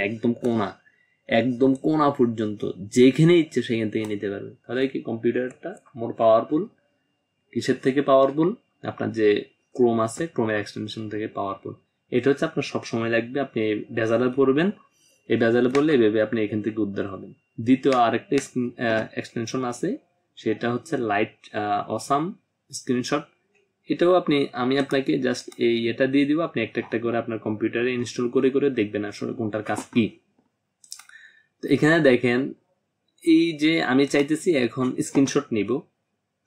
একদম কোণা পর্যন্ত যেখানে ইচ্ছে সেখান থেকে নিতে পারবেন। তাহলে কি কম্পিউটারটা মোর পাওয়ারফুল। কিসের থেকে পাওয়ারফুল, আপনার যে ক্রোম আছে ক্রোমের এক্সটেনশন থেকে পাওয়ারফুল। এটা হচ্ছে আপনার সব সময় লাগবে, আপনি বেজালে পড়বেন, এই বেজালে পড়লে এভাবে আপনি এখান থেকে উদ্ধার হবেন। দ্বিতীয় আরেকটা এক্সটেনশন আছে, সেটা হচ্ছে লাইট অসাম স্ক্রিনশট। এটাও আমি আপনাকে জাস্ট এটা দিয়ে দিব, আপনি একটা একটা করে আপনার কম্পিউটারে ইনস্টল করে করে দেখবেন আসলে কোনটার কাজ কি। তো এখানে দেখেন এই যে আমি চাইতেছি এখন স্ক্রিনশট নিব,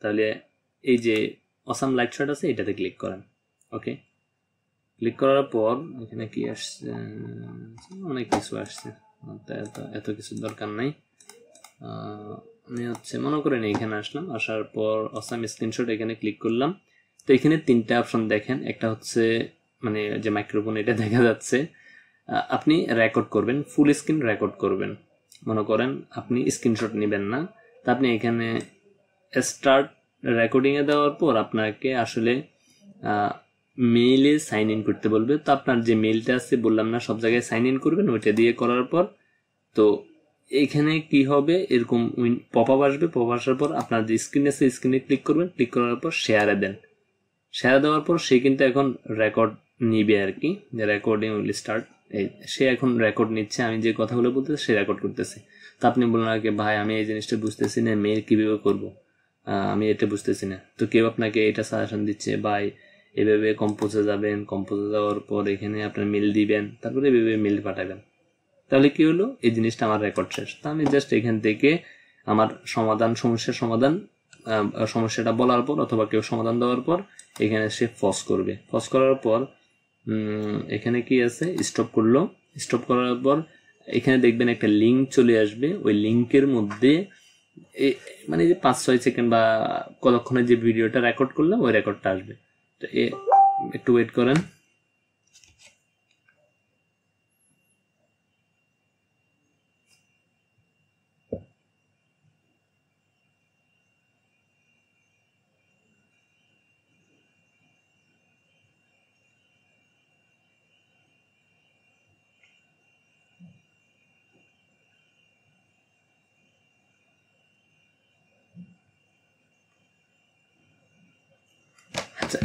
তাহলে এই যে অসাম লাইট শট আছে এটাতে ক্লিক করেন। ওকে, ক্লিক করার পর এখানে কি আসছে, অনেক কিছু আসছে, এত কিছু দরকার নাই। আমি হচ্ছে মনে করেন এখানে আসলাম, আসার পর অসাম স্ক্রিনশট এখানে ক্লিক করলাম। তো এখানে তিনটা অপশন দেখেন, একটা হচ্ছে মানে যে মাইক্রোফোন এটা দেখা যাচ্ছে, আপনি রেকর্ড করবেন, ফুল স্ক্রিন রেকর্ড করবেন। মনে করেন আপনি স্ক্রিনশট নেবেন না, তা আপনি এখানে স্টার্ট রেকর্ডিংয়ে দেওয়ার পর আপনাকে আসলে মেইলে সাইন ইন করতে বলবে। তো আপনার যে মেইলটা আছে বললাম না, সব জায়গায় সাইন ইন করবেন, ওইটা দিয়ে করার পর তো এখানে কি হবে, এরকম পপ আপ আসবে। পপ আসার পর আপনার যে স্ক্রিন আছে স্ক্রিনে ক্লিক করবেন, ক্লিক করার পর শেয়ারে দেন। শেয়ার দেওয়ার পর সে কিন্তু এখন রেকর্ড নিবে আর কি, রেকর্ডিং উইল স্টার্ট। সে এখন রেকর্ড নিচ্ছে, আমি যে কথাগুলো বলতেছি সে রেকর্ড করতেছে। তো আপনি বললেন আর কি, ভাই আমি এই জিনিসটা বুঝতেছি না, মেইল কিভাবে করবো, আমি এটা বুঝতেছি না। তো কেউ আপনাকে এটা সাজেশন দিচ্ছে, ভাই এভাবে কম্পোজে যাবেন, কম্পোজে যাওয়ার পর এখানে আপনার মেল দিবেন, তারপরে এভাবে মেল পাঠাবেন। তাহলে কি হলো, এই জিনিসটা আমার রেকর্ড শেষ। তো আমি জাস্ট এখান থেকে আমার সমস্যাটা বলার পর অথবা কেউ সমাধান দেওয়ার পর এখানে সে পজ করবে। পজ করার পর এখানে কি আছে, স্টপ করলো। স্টপ করার পর এখানে দেখবেন একটা লিঙ্ক চলে আসবে, ওই লিঙ্কের মধ্যে মানে যে 5-6 সেকেন্ড বা কতক্ষণের যে ভিডিওটা রেকর্ড করলাম ওই রেকর্ডটা আসবে। তো একটু ওয়েট করেন।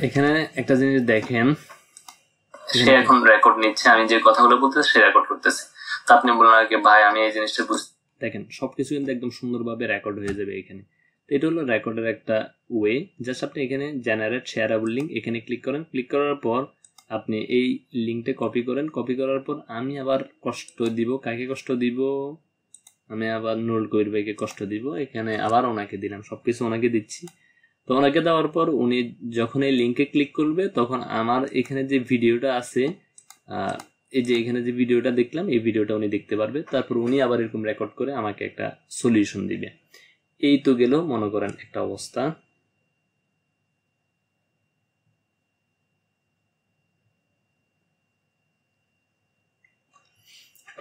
এখানে একটা জিনিস দেখেন, সে এখন রেকর্ড নিচ্ছে, আমি যে কথাগুলো বলতেছি সে রেকর্ড করতেছে। তো আপনি বললেন আগে ভাই আমি এই জিনিসটা দেখেন সবকিছু কিন্তু একদম সুন্দরভাবে রেকর্ড হয়ে যাবে এখানে। তো এটা হলো রেকর্ডের একটা ওয়ে। জাস্ট আপনি এখানে জেনারেট শেয়ারেবল লিঙ্ক এখানে ক্লিক করেন। ক্লিক করার পর আপনি এই লিঙ্কটা কপি করেন। কপি করার পর আমি আবার কষ্ট দিব, কাকে কষ্ট দিব, আমি আবার নুরুল কবির ভাইকে কষ্ট দিব, এখানে আবার ওনাকে দিলাম, সবকিছু ওনাকে দিচ্ছি। তো ওনাকে দেওয়ার পর উনি যখন এই লিঙ্কে ক্লিক করবে তখন আমার এখানে যে ভিডিওটা আছে, এই যে এখানে যে ভিডিওটা দেখলাম এই ভিডিওটা উনি দেখতে পারবে। তারপর উনি আবার এরকম রেকর্ড করে আমাকে একটা সলিউশন দিবে। এই তো গেল মনে করেন একটা অবস্থা।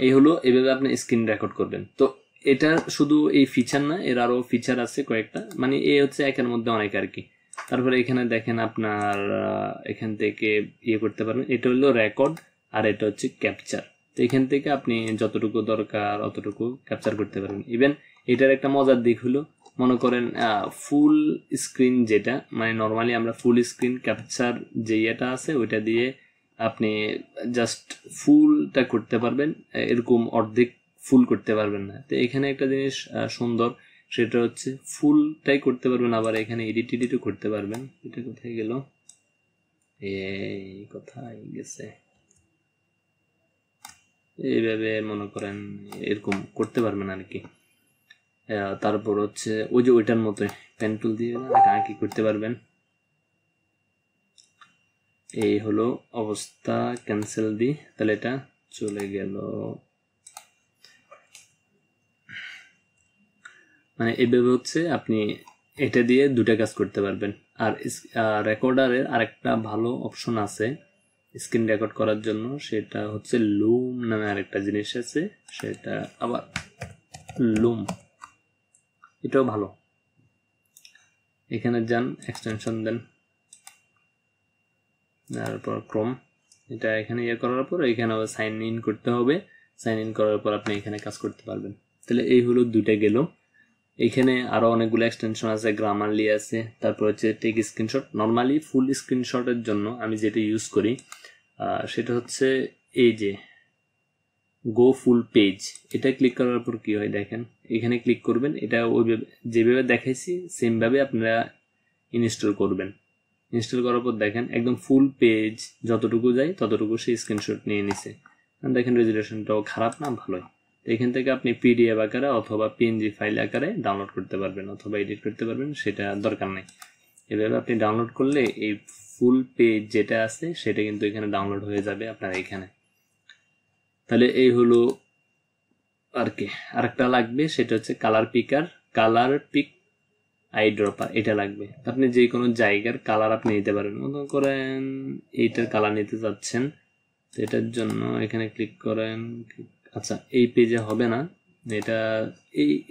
এই হলো এভাবে আপনি স্ক্রিন রেকর্ড করবেন। তো এটা শুধু এই ফিচার না, এর আরো ফিচার আছে কয়েকটা, মানে এই হচ্ছে একের মধ্যে অনেক আর কি। তারপরে এখানে দেখেন আপনার এখান থেকে ইয়ে করতে পারবেন, এটা হলো রেকর্ড আর এটা হচ্ছে ক্যাপচার। তো এখান থেকে আপনি যতটুকু দরকার অতটুকু ক্যাপচার করতে পারবেন। ইভেন এটার একটা মজার দিক হলো মনে করেন ফুল স্ক্রিন, যেটা মানে নর্মালি আমরা ফুল স্ক্রিন ক্যাপচার যে ইয়েটা আছে ওইটা দিয়ে আপনি জাস্ট ফুলটা করতে পারবেন, এরকম অর্ধেক ফুল করতে পারবেন না। তো এখানে একটা জিনিস সুন্দর, সেটা হচ্ছে ফুলটাই করতে পারবেন, আবার এখানে এডিটও করতে পারবেন। এটা কোথায় গেল, এই কোথায় গেছে, এইভাবে মনে করেন এরকম করতে পারবেন আর কি। তারপর হচ্ছে ওই যে ওইটার মতো পেন টুল দিয়ে আঁকি করতে পারবেন। এই হলো অবস্থা, ক্যান্সেল দি, তাহলে এটা চলে গেল। মানে এইভাবে হচ্ছে আপনি এটা দিয়ে দুটা কাজ করতে পারবেন। আর রেকর্ডারের আরেকটা ভালো অপশন আছে স্ক্রিন রেকর্ড করার জন্য, সেটা হচ্ছে লুম নামে আরেকটা জিনিস আছে, সেটা আবার লুম, এটাও ভালো। এখানে যান, এক্সটেনশন দেন, তারপর ক্রোম, এটা এখানে ইয়ে করার পর এখানে আবার সাইন ইন করতে হবে। সাইন ইন করার পর আপনি এখানে কাজ করতে পারবেন। তাহলে এই হলো দুইটা গেল। এখানে আরো অনেকগুলো এক্সটেনশন আছে, গ্রামারলি আছে, তারপর হচ্ছে টেক স্ক্রিনশট। নর্মালি ফুল স্ক্রিনশটের জন্য আমি যেটা ইউজ করি সেটা হচ্ছে এই যে গো ফুল পেজ, এটা ক্লিক করার পর কি হয় দেখেন, এখানে ক্লিক করবেন, এটা ওইভাবে যেভাবে দেখাইছি সেম ভাবে আপনারা ইনস্টল করবেন। ইনস্টল করার পর দেখেন একদম ফুল পেজ যতটুকু যায় ততটুকু সেই স্ক্রিনশট নিয়ে নিছে। দেখেন রেজুলেশনটাও খারাপ না, ভালোই। এখান থেকে আপনি পিডিএফ আকারে অথবা পিএনজি ফাইল আকারে ডাউনলোড করতে পারবেন অথবা এডিট করতে পারবেন, সেটা দরকার নাই। এভাবে আপনি ডাউনলোড করলে এই ফুল পেজ যেটা আছে সেটা কিন্তু এখানে ডাউনলোড হয়ে যাবে আপনার এখানে। তাহলে এই হলো আর কি। আরেকটা লাগবে, সেটা হচ্ছে কালার পিক আই ড্রপার, এটা লাগবে। আপনি যে কোনো জায়গার কালার আপনি নিতে পারেন। মনে করেন এইটার কালার নিতে চাচ্ছেন, তো এটার জন্য এখানে ক্লিক করেন। আচ্ছা এই পেজে হবে না, এটা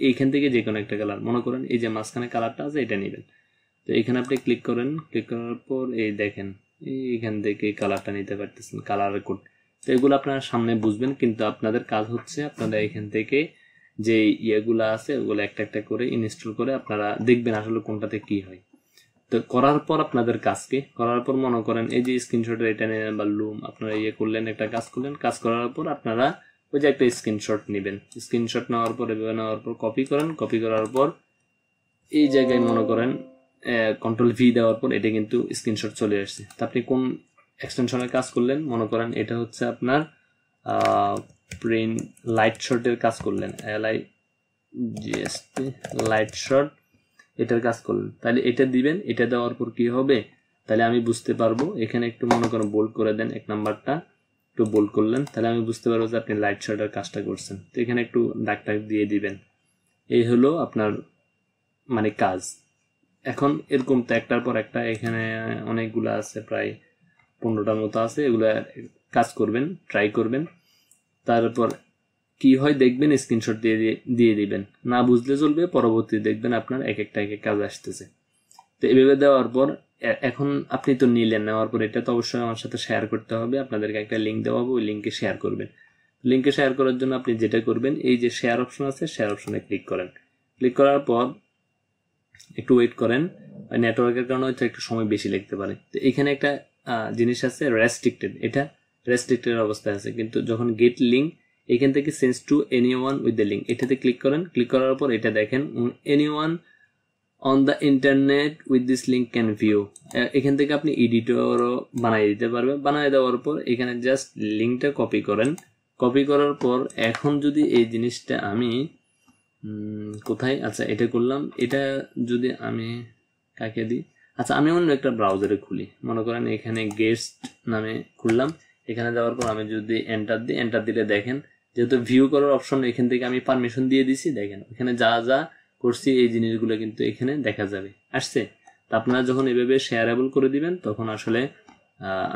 এইখান থেকে যে কোনো একটা কালার, মনে করেন এই যে মাঝখানে কালারটা আছে এটা নেবেন। তো এখানে আপনি ক্লিক করেন, ক্লিক করার পর এই দেখেন এইখান থেকে কালারটা নিতে পারতেছেন, কালার কোড। তো এগুলো আপনারা সামনে বুঝবেন, কিন্তু আপনাদের কাজ হচ্ছে আপনারা এখান থেকে যে ইয়েগুলো আছে ওগুলো একটা একটা করে ইনস্টল করে আপনারা দেখবেন আসলে কোনটাতে কি হয়। তো করার পর আপনাদের কাজকে করার পর মনে করেন এই যে স্ক্রিনশটের এটা নিলেন বা লুম আপনারা ইয়ে করলেন, একটা কাজ করলেন, কাজ করার পর আপনারা ওই যে একটা স্ক্রিনশট নেবেন। স্ক্রিনশট নেওয়ার পর এভাবে নেওয়ার পর কপি করেন, কপি করার পর এই জায়গায় মনে করেন কন্ট্রোল ভি দেওয়ার পর এটা কিন্তু স্ক্রিনশট চলে আসছে। তো আপনি কোন এক্সটেনশনের কাজ করলেন, মনে করেন এটা হচ্ছে আপনার প্রিন্ট লাইট শটের কাজ করলেন, LIGST লাইট শট, এটার কাজ করলেন, তাহলে এটা দিবেন। এটা দেওয়ার পর কি হবে, তাহলে আমি বুঝতে পারবো। এখানে একটু মনে করেন বোল্ড করে দেন, এক নাম্বারটা একটু বোল্ড করলেন, তাহলে আমি বুঝতে পারবো যে আপনি লাইট শটের কাজটা করছেন। তো এখানে একটু দাগ টাগ দিয়ে দিবেন। এই হলো আপনার মানে কাজ। এখন এরকম তো একটার পর একটা এখানে অনেকগুলো আছে, প্রায় 15টার মতো আছে, এগুলা কাজ করবেন, ট্রাই করবেন। তারপর কি হয় দেখবেন, স্ক্রিনশট দিয়ে দিবেন। না বুঝলে চলবে, পরবর্তী দেখবেন আপনার এক একটা কাজ আসতেছে। তো এভাবে দেওয়ার পর এখন আপনি তো নিলেন, নেওয়ার পর এটা তো অবশ্যই আমার সাথে শেয়ার করতে হবে। আপনাদেরকে একটা লিঙ্ক দেওয়া হবে, ওই লিঙ্কে শেয়ার করবেন। লিঙ্কে শেয়ার করার জন্য আপনি যেটা করবেন, এই যে শেয়ার অপশন আছে, শেয়ার অপশনে ক্লিক করেন। ক্লিক করার পর একটু ওয়েট করেন, নেটওয়ার্কের কারণে হয়তো একটু সময় বেশি লাগতে পারে। তো এখানে একটা জিনিস আছে রেস্ট্রিক্টেড, এটা রেস্ট্রিক্টেড অবস্থায় আছে, কিন্তু যখন গেট লিঙ্ক এখান থেকে sense to anyone with the link এটাতে ক্লিক করেন। ক্লিক করার পর এটা দেখেন anyone on the internet with this link can view. এখান থেকে আপনি এডিটরও বানিয়ে দিতে পারবেন। বানিয়ে দেওয়ার পর এখানে জাস্ট লিঙ্কটা কপি করেন। কপি করার পর এখন যদি এই জিনিসটা আমি কোথায়, আচ্ছা এটা করলাম, এটা যদি আমি কাকে দিই, আচ্ছা আমি অন্য একটা ব্রাউজারে খুলি, মনে করেন এখানে গেস্ট নামে খুললাম। এখানে যাওয়ার পর আমি যদি এন্টার দিই, এন্টার দিলে দেখেন যেহেতু ভিউ করার অপশন এখান থেকে আমি পারমিশন দিয়ে দিছি, দেখেন এখানে যা যা করছি এই জিনিসগুলো কিন্তু এখানে দেখা যাবে আসছে। তা আপনারা যখন এভাবে শেয়ারেবল করে দিবেন তখন আসলে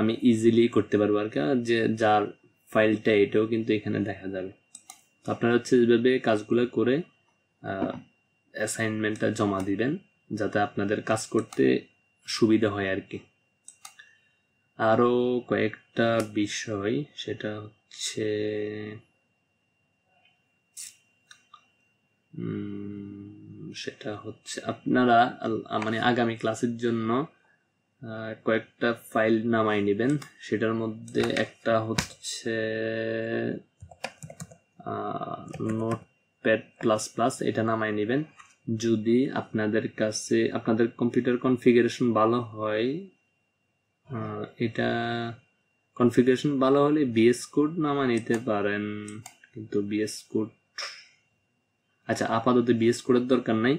আমি ইজিলি করতে পারবো আর কি, যে যার ফাইলটা এটাও কিন্তু এখানে দেখা যাবে। তো আপনারা হচ্ছে যেভাবে কাজগুলো করে অ্যাসাইনমেন্টটা জমা দিবেন যাতে আপনাদের কাজ করতে সুবিধা হয় আর কি। আরো কয়েকটা বিষয়, সেটা হচ্ছে আপনারা মানে আগামী ক্লাসের জন্য কয়েকটা ফাইল নামাই নেবেন। সেটার মধ্যে একটা হচ্ছে নোটপ্যাড প্লাস প্লাস, এটা নামাই নেবেন। যদি আপনাদের কাছে আপনাদের কম্পিউটার কনফিগারেশন ভালো হয়, এটা কনফিগারেশন ভালো হলে বিএস কোড নামা নিতে পারেন, কিন্তু বিএস কোড আচ্ছা আপাতত বিএস কোডের দরকার নাই,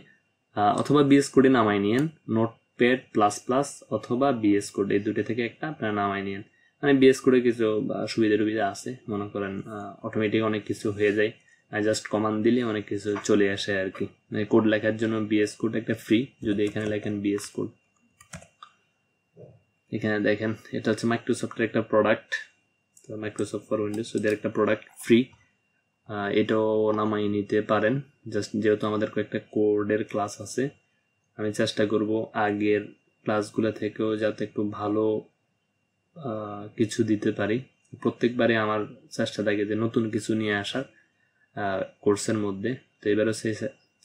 অথবা বিএস কোডে নামাই নিয়েন। নোটপ্যাড প্লাস প্লাস অথবা বিএস কোড এই দুটো থেকে একটা আপনারা নামাই নিয়েন। মানে বিএস কোডে কিছু সুবিধা আছে, মনে করেন অটোমেটিক অনেক কিছু হয়ে যায়, জাস্ট কমান্ড দিলে অনেক কিছু চলে আসে আর কি। মানে কোড লেখার জন্য বিএস কোড একটা ফ্রি, যদি এখানে লেখেন বিএস কোড, এখানে দেখেন এটা হচ্ছে মাইক্রোসফটের একটা প্রোডাক্ট, তো মাইক্রোসফট ফর উইন্ডোজ ওদের একটা প্রোডাক্ট ফ্রি, এটাও নামাই নিতে পারেন। জাস্ট যেহেতু আমাদের কয়েকটা কোডের ক্লাস আছে, আমি চেষ্টা করব আগের ক্লাসগুলো থেকেও যাতে একটু ভালো কিছু দিতে পারি। প্রত্যেকবারে আমার চেষ্টা থাকে যে নতুন কিছু নিয়ে আসার কোর্সের মধ্যে, তো এবারও সেই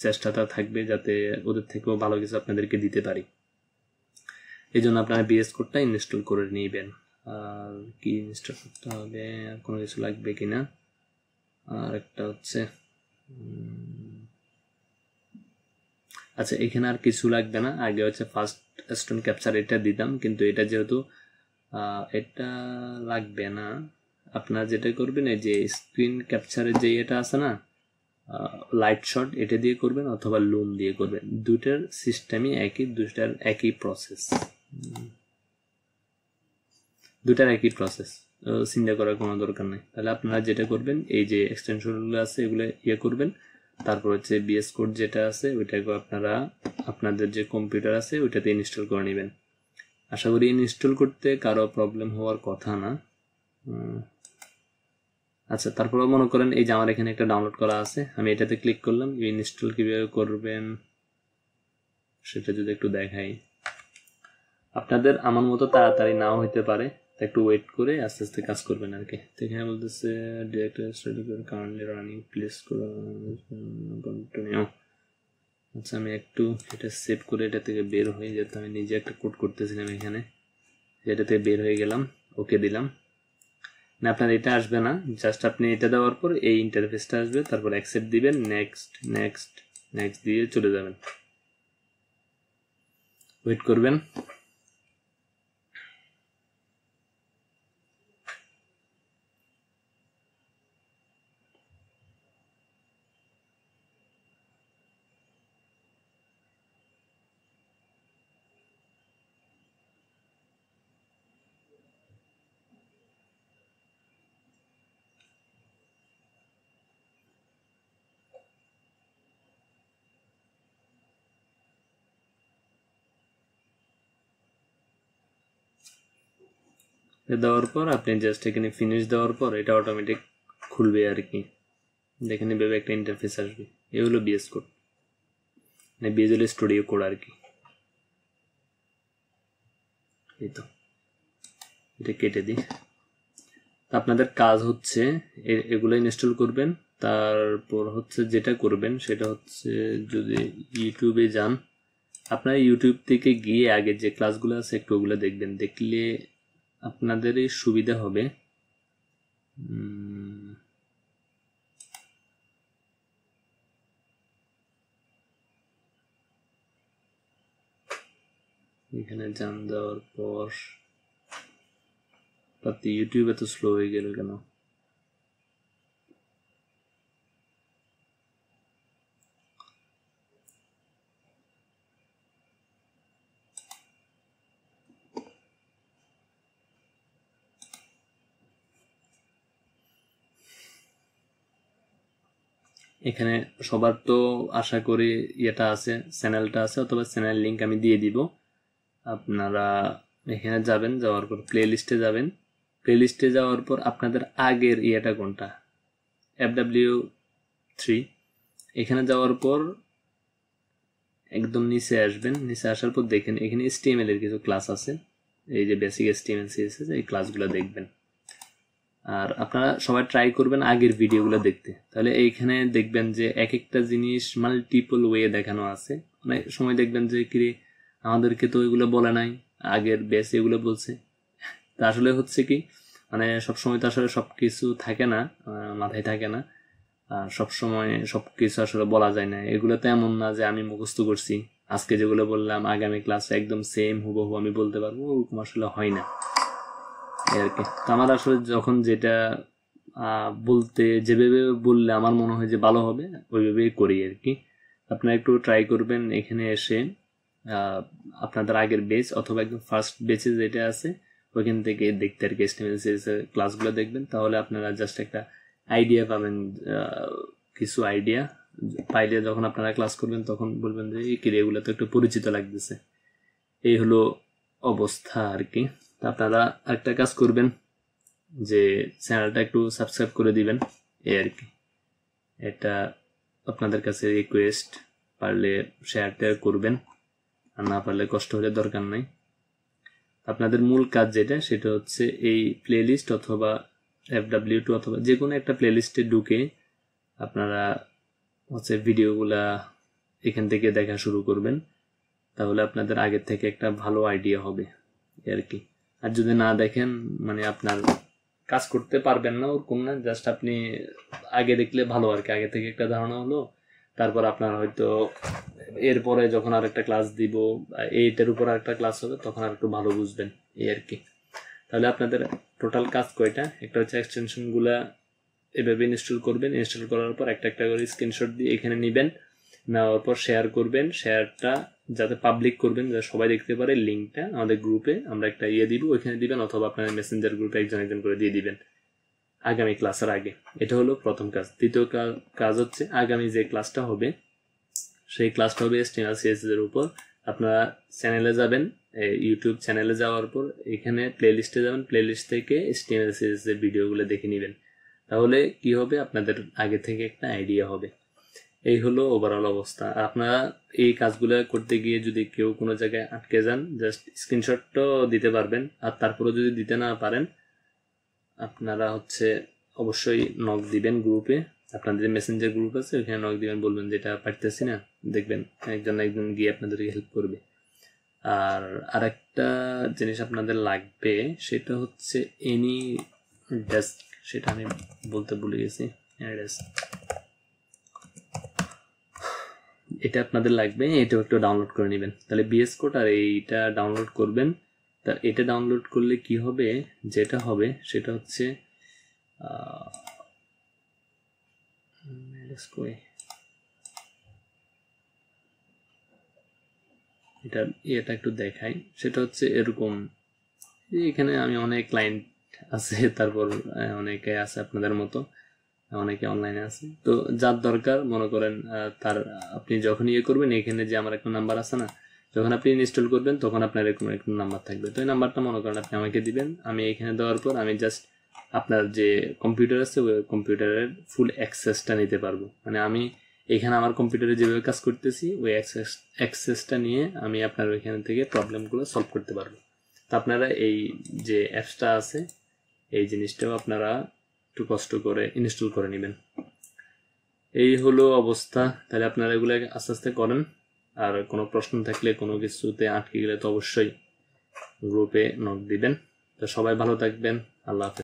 চেষ্টাটা থাকবে যাতে ওদের থেকেও ভালো কিছু আপনাদেরকে দিতে পারি। এই জন্য আপনারা বিএস কোডটা ইনস্টল করে নেবেন। আর কি ইনস্টল করতে হবে, আর কোনো কিছু লাগবে কিনা, আর একটা হচ্ছে আচ্ছা এখানে আর কিছু লাগবে না। আগে হচ্ছে ফার্স্ট স্টোন ক্যাপচার এটা দিতাম, কিন্তু এটা যেহেতু এটা লাগবে না, আপনারা যেটা করবেন এই যে স্ক্রিন ক্যাপচারের যে এটা আছে না লাইট শট, এটা দিয়ে করবেন অথবা লুম দিয়ে করবেন। দুটার সিস্টেমই একই, দুটার একই প্রসেস, চিন্তা করার কোনো দরকার নেই। তাহলে আপনারা যেটা করবেন এই যে এক্সটেনশনগুলো আছে এগুলো করবেন, তারপর হচ্ছে বিএস কোড যেটা আছে ওইটাকে আপনারা আপনাদের যে কম্পিউটার আছে ওইটাতে ইনস্টল করে নেবেন। আশা করি ইনস্টল করতে কারো প্রবলেম হওয়ার কথা না। আচ্ছা তারপরে মনে করেন এই যে আমার এখানে একটা ডাউনলোড করা আছে, আমি এটাতে ক্লিক করলাম। ইনস্টল কিভাবে করবেন সেটা যদি একটু দেখাই, আপনাদের আমার মতো তাড়াতাড়ি নাও হইতে পারে, একটু ওয়েট করে আস্তে আস্তে কাজ করবেন আর কি। তো এখানে বলতেছে director study currently running, place continue. আচ্ছা আমি একটু এটা সেভ করে এটা থেকে বের হয়ে যেতে, আমি নিজে একটা কোড করতেছিলাম এখানে, এটা থেকে বের হয়ে গেলাম, ওকে দিলাম। না আপনার এটা আসবে না, জাস্ট আপনি এটা দেওয়ার পর এই ইন্টারফেসটা আসবে, তারপর অ্যাকসেপ্ট দিবেন, নেক্সট নেক্সট নেক্সট দিয়ে চলে যাবেন, ওয়েট করবেন। দেওয়ার পর আপনি জাস্ট এখানে ফিনিশ দেওয়ার পর এটা অটোমেটিক খুলবে আর কি। দেখেন এভাবে একটা ইন্টারফেস আসবে, এ হলো বিএস কোড, মানে ভিজুয়াল স্টুডিও কোড আর কি। এই তো এটা কেটে দিই। আপনাদের কাজ হচ্ছে এগুলো ইনস্টল করবেন, তারপর হচ্ছে যেটা করবেন সেটা হচ্ছে যদি ইউটিউবে যান, আপনারা ইউটিউব থেকে গিয়ে আগে যে ক্লাসগুলো আছে একটু ওগুলো দেখবেন, দেখলে আপনাদেরই সুবিধা হবে। এখানে যান, যাওয়ার পর ইউটিউব এত স্লো হয়ে গেল কেন? এখানে সবার তো আশা করি ইয়েটা আছে, চ্যানেলটা আছে, অথবা চ্যানেল লিঙ্ক আমি দিয়ে দিব। আপনারা এখানে যাবেন, যাওয়ার পর প্লে লিস্টে যাবেন। প্লে লিস্টে যাওয়ার পর আপনাদের আগের ইয়েটা কোনটা, FW3, এখানে যাওয়ার পর একদম নিচে আসবেন। নিচে আসার পর দেখেন এখানে HTML এর কিছু ক্লাস আছে, এই যে বেসিক HTML CSS, এই ক্লাসগুলো দেখবেন। আর আপনারা সবাই ট্রাই করবেন আগের ভিডিওগুলো দেখতে, তাহলে এইখানে দেখবেন যে এক একটা জিনিস মাল্টিপল ওয়ে দেখানো আছে। অনেক সময় দেখবেন যে কি আমাদেরকে তো এগুলো বলে নাই, আগের বেস এগুলো বলছে। তা আসলে হচ্ছে কি, মানে সবসময় তো আসলে সবকিছু থাকে না, মাথায় থাকে না, আর সবসময় সবকিছু আসলে বলা যায় না। এগুলো তো এমন না যে আমি মুখস্থ করছি, আজকে যেগুলো বললাম আগামী ক্লাসে একদম সেম হুবহু আমি বলতে পারবো, ওরকম আসলে হয় না আর কি। আমার আসলে যখন যেটা বলতে, যেভাবে বললে আমার মনে হয় যে ভালো হবে, ওইভাবেই করি আর কি। আপনারা একটু ট্রাই করবেন এখানে এসে আপনাদের আগের বেচ অথবা একদম ফার্স্ট বেচে যেটা আছে ওইখান থেকে দেখতে আর কি HTML CSS ক্লাসগুলো দেখবেন, তাহলে আপনারা জাস্ট একটা আইডিয়া পাবেন। কিছু আইডিয়া পাইলে যখন আপনারা ক্লাস করবেন তখন বলবেন যে এই কিরে, এগুলো তো একটু পরিচিত লাগতেছে। এই হলো অবস্থা আর কি। আপনারা একটা কাজ করবেন যে চ্যানেলটা একটু সাবস্ক্রাইব করে দিবেন, এই আর কি। এটা আপনাদের কাছে রিকোয়েস্ট, পারলে শেয়ারটা করবেন, আর না পারলে কষ্ট হলে দরকার নাই। আপনাদের মূল কাজ যেটা, সেটা হচ্ছে এই প্লেলিস্ট অথবা FW2 অথবা যে কোনো একটা প্লেলিস্টে ঢুকে আপনারা হচ্ছে ভিডিওগুলা এখান থেকে দেখা শুরু করবেন, তাহলে আপনাদের আগের থেকে একটা ভালো আইডিয়া হবে আর কি। আর যদি না দেখেন, মানে আপনার কাজ করতে পারবেন না ওরকম না, জাস্ট আপনি আগে দেখলে ভালো আর কি, আগে থেকে একটা ধারণা হলো। তারপর আপনার হয়তো এরপরে যখন আর একটা ক্লাস দিব, এইটার উপর আরেকটা ক্লাস হবে, তখন আর একটু ভালো বুঝবেন এই আর কি। তাহলে আপনাদের টোটাল কাজ কয়টা, একটা হচ্ছে এক্সটেনশন গুলা এভাবে ইনস্টল করবেন, ইনস্টল করার পর একটা একটা করে স্ক্রিনশট দিয়ে এখানে নেবেন, নেওয়ার পর শেয়ার করবেন, শেয়ারটা যাতে পাবলিক করবেন, যাতে সবাই দেখতে পারে। লিঙ্কটা আমাদের গ্রুপে আমরা একটা দিব, ওইখানে দিবেন, অথবা আপনার মেসেঞ্জার গ্রুপে একজন একজন করে দিয়ে দিবেন আগামী ক্লাসের আগে। এটা হলো প্রথম কাজ। দ্বিতীয় কাজ হচ্ছে আগামী যে ক্লাসটা হবে, সেই ক্লাসটা হবে HTML CSS এর উপর। আপনারা চ্যানেলে যাবেন, ইউটিউব চ্যানেলে যাওয়ার পর এখানে প্লে লিস্টে যাবেন, প্লে লিস্ট থেকে HTML CSS এর ভিডিওগুলো দেখে নেবেন, তাহলে কি হবে, আপনাদের আগে থেকে একটা আইডিয়া হবে। এই হলো ওভারঅল অবস্থা। আপনারা এই কাজগুলো করতে গিয়ে যদি কেউ কোনো জায়গায় আটকে যান, জাস্ট স্ক্রিনশটটাও দিতে পারবেন। আর তারপরে যদি দিতে না পারেন, আপনারা হচ্ছে অবশ্যই নক দিবেন গ্রুপে, আপনাদের মেসেঞ্জার গ্রুপ আছে ওইখানে নক দিবেন, বলবেন যেটা পারতেছি না, দেখবেন একজন গিয়ে আপনাদেরকে হেল্প করবে। আর আরেকটা জিনিস আপনাদের লাগবে, সেটা হচ্ছে এনি ডেস্ক, সেটা আমি বলতে ভুলে গেছি। এটা আপনাদের লাগবে, এটাও একটু ডাউনলোড করে নেবেন। তাহলে BS কোড আর এইটা ডাউনলোড করবেন। তা এটা ডাউনলোড করলে কি হবে, যেটা হবে সেটা হচ্ছে এটা একটু দেখাই। সেটা হচ্ছে এরকম, এখানে আমি অনেক ক্লায়েন্ট আছে, তারপর অনেকে আছে আপনাদের মতো, অনেকে অনলাইনে আছে। তো যার দরকার মনে করেন তার, আপনি যখন করবেন, এখানে যে আমার একটা নাম্বার আছে না, যখন আপনি ইনস্টল করবেন তখন আপনার এরকম একটা নাম্বার থাকবে। তো এই নাম্বারটা মনে করেন আপনি আমাকে দিবেন, আমি এখানে দেওয়ার পর আমি জাস্ট আপনার যে কম্পিউটার আছে ওই কম্পিউটারের ফুল অ্যাক্সেসটা নিতে পারবো। মানে আমি এখানে আমার কম্পিউটারে যেভাবে কাজ করতেছি ওই অ্যাক্সেসটা নিয়ে আমি আপনার ওইখান থেকে প্রবলেমগুলো সলভ করতে পারবো। তো আপনারা এই যে অ্যাপসটা আছে, এই জিনিসটাও আপনারা একটু কষ্ট করে ইনস্টল করে নেবেন। এই হলো অবস্থা। তাহলে আপনারা এগুলো আস্তে আস্তে করেন। আর কোনো প্রশ্ন থাকলে, কোনো কিছুতে আটকে গেলে তো অবশ্যই গ্রুপে নক দিবেন। তো সবাই ভালো থাকবেন। আল্লাহ হাফেজ।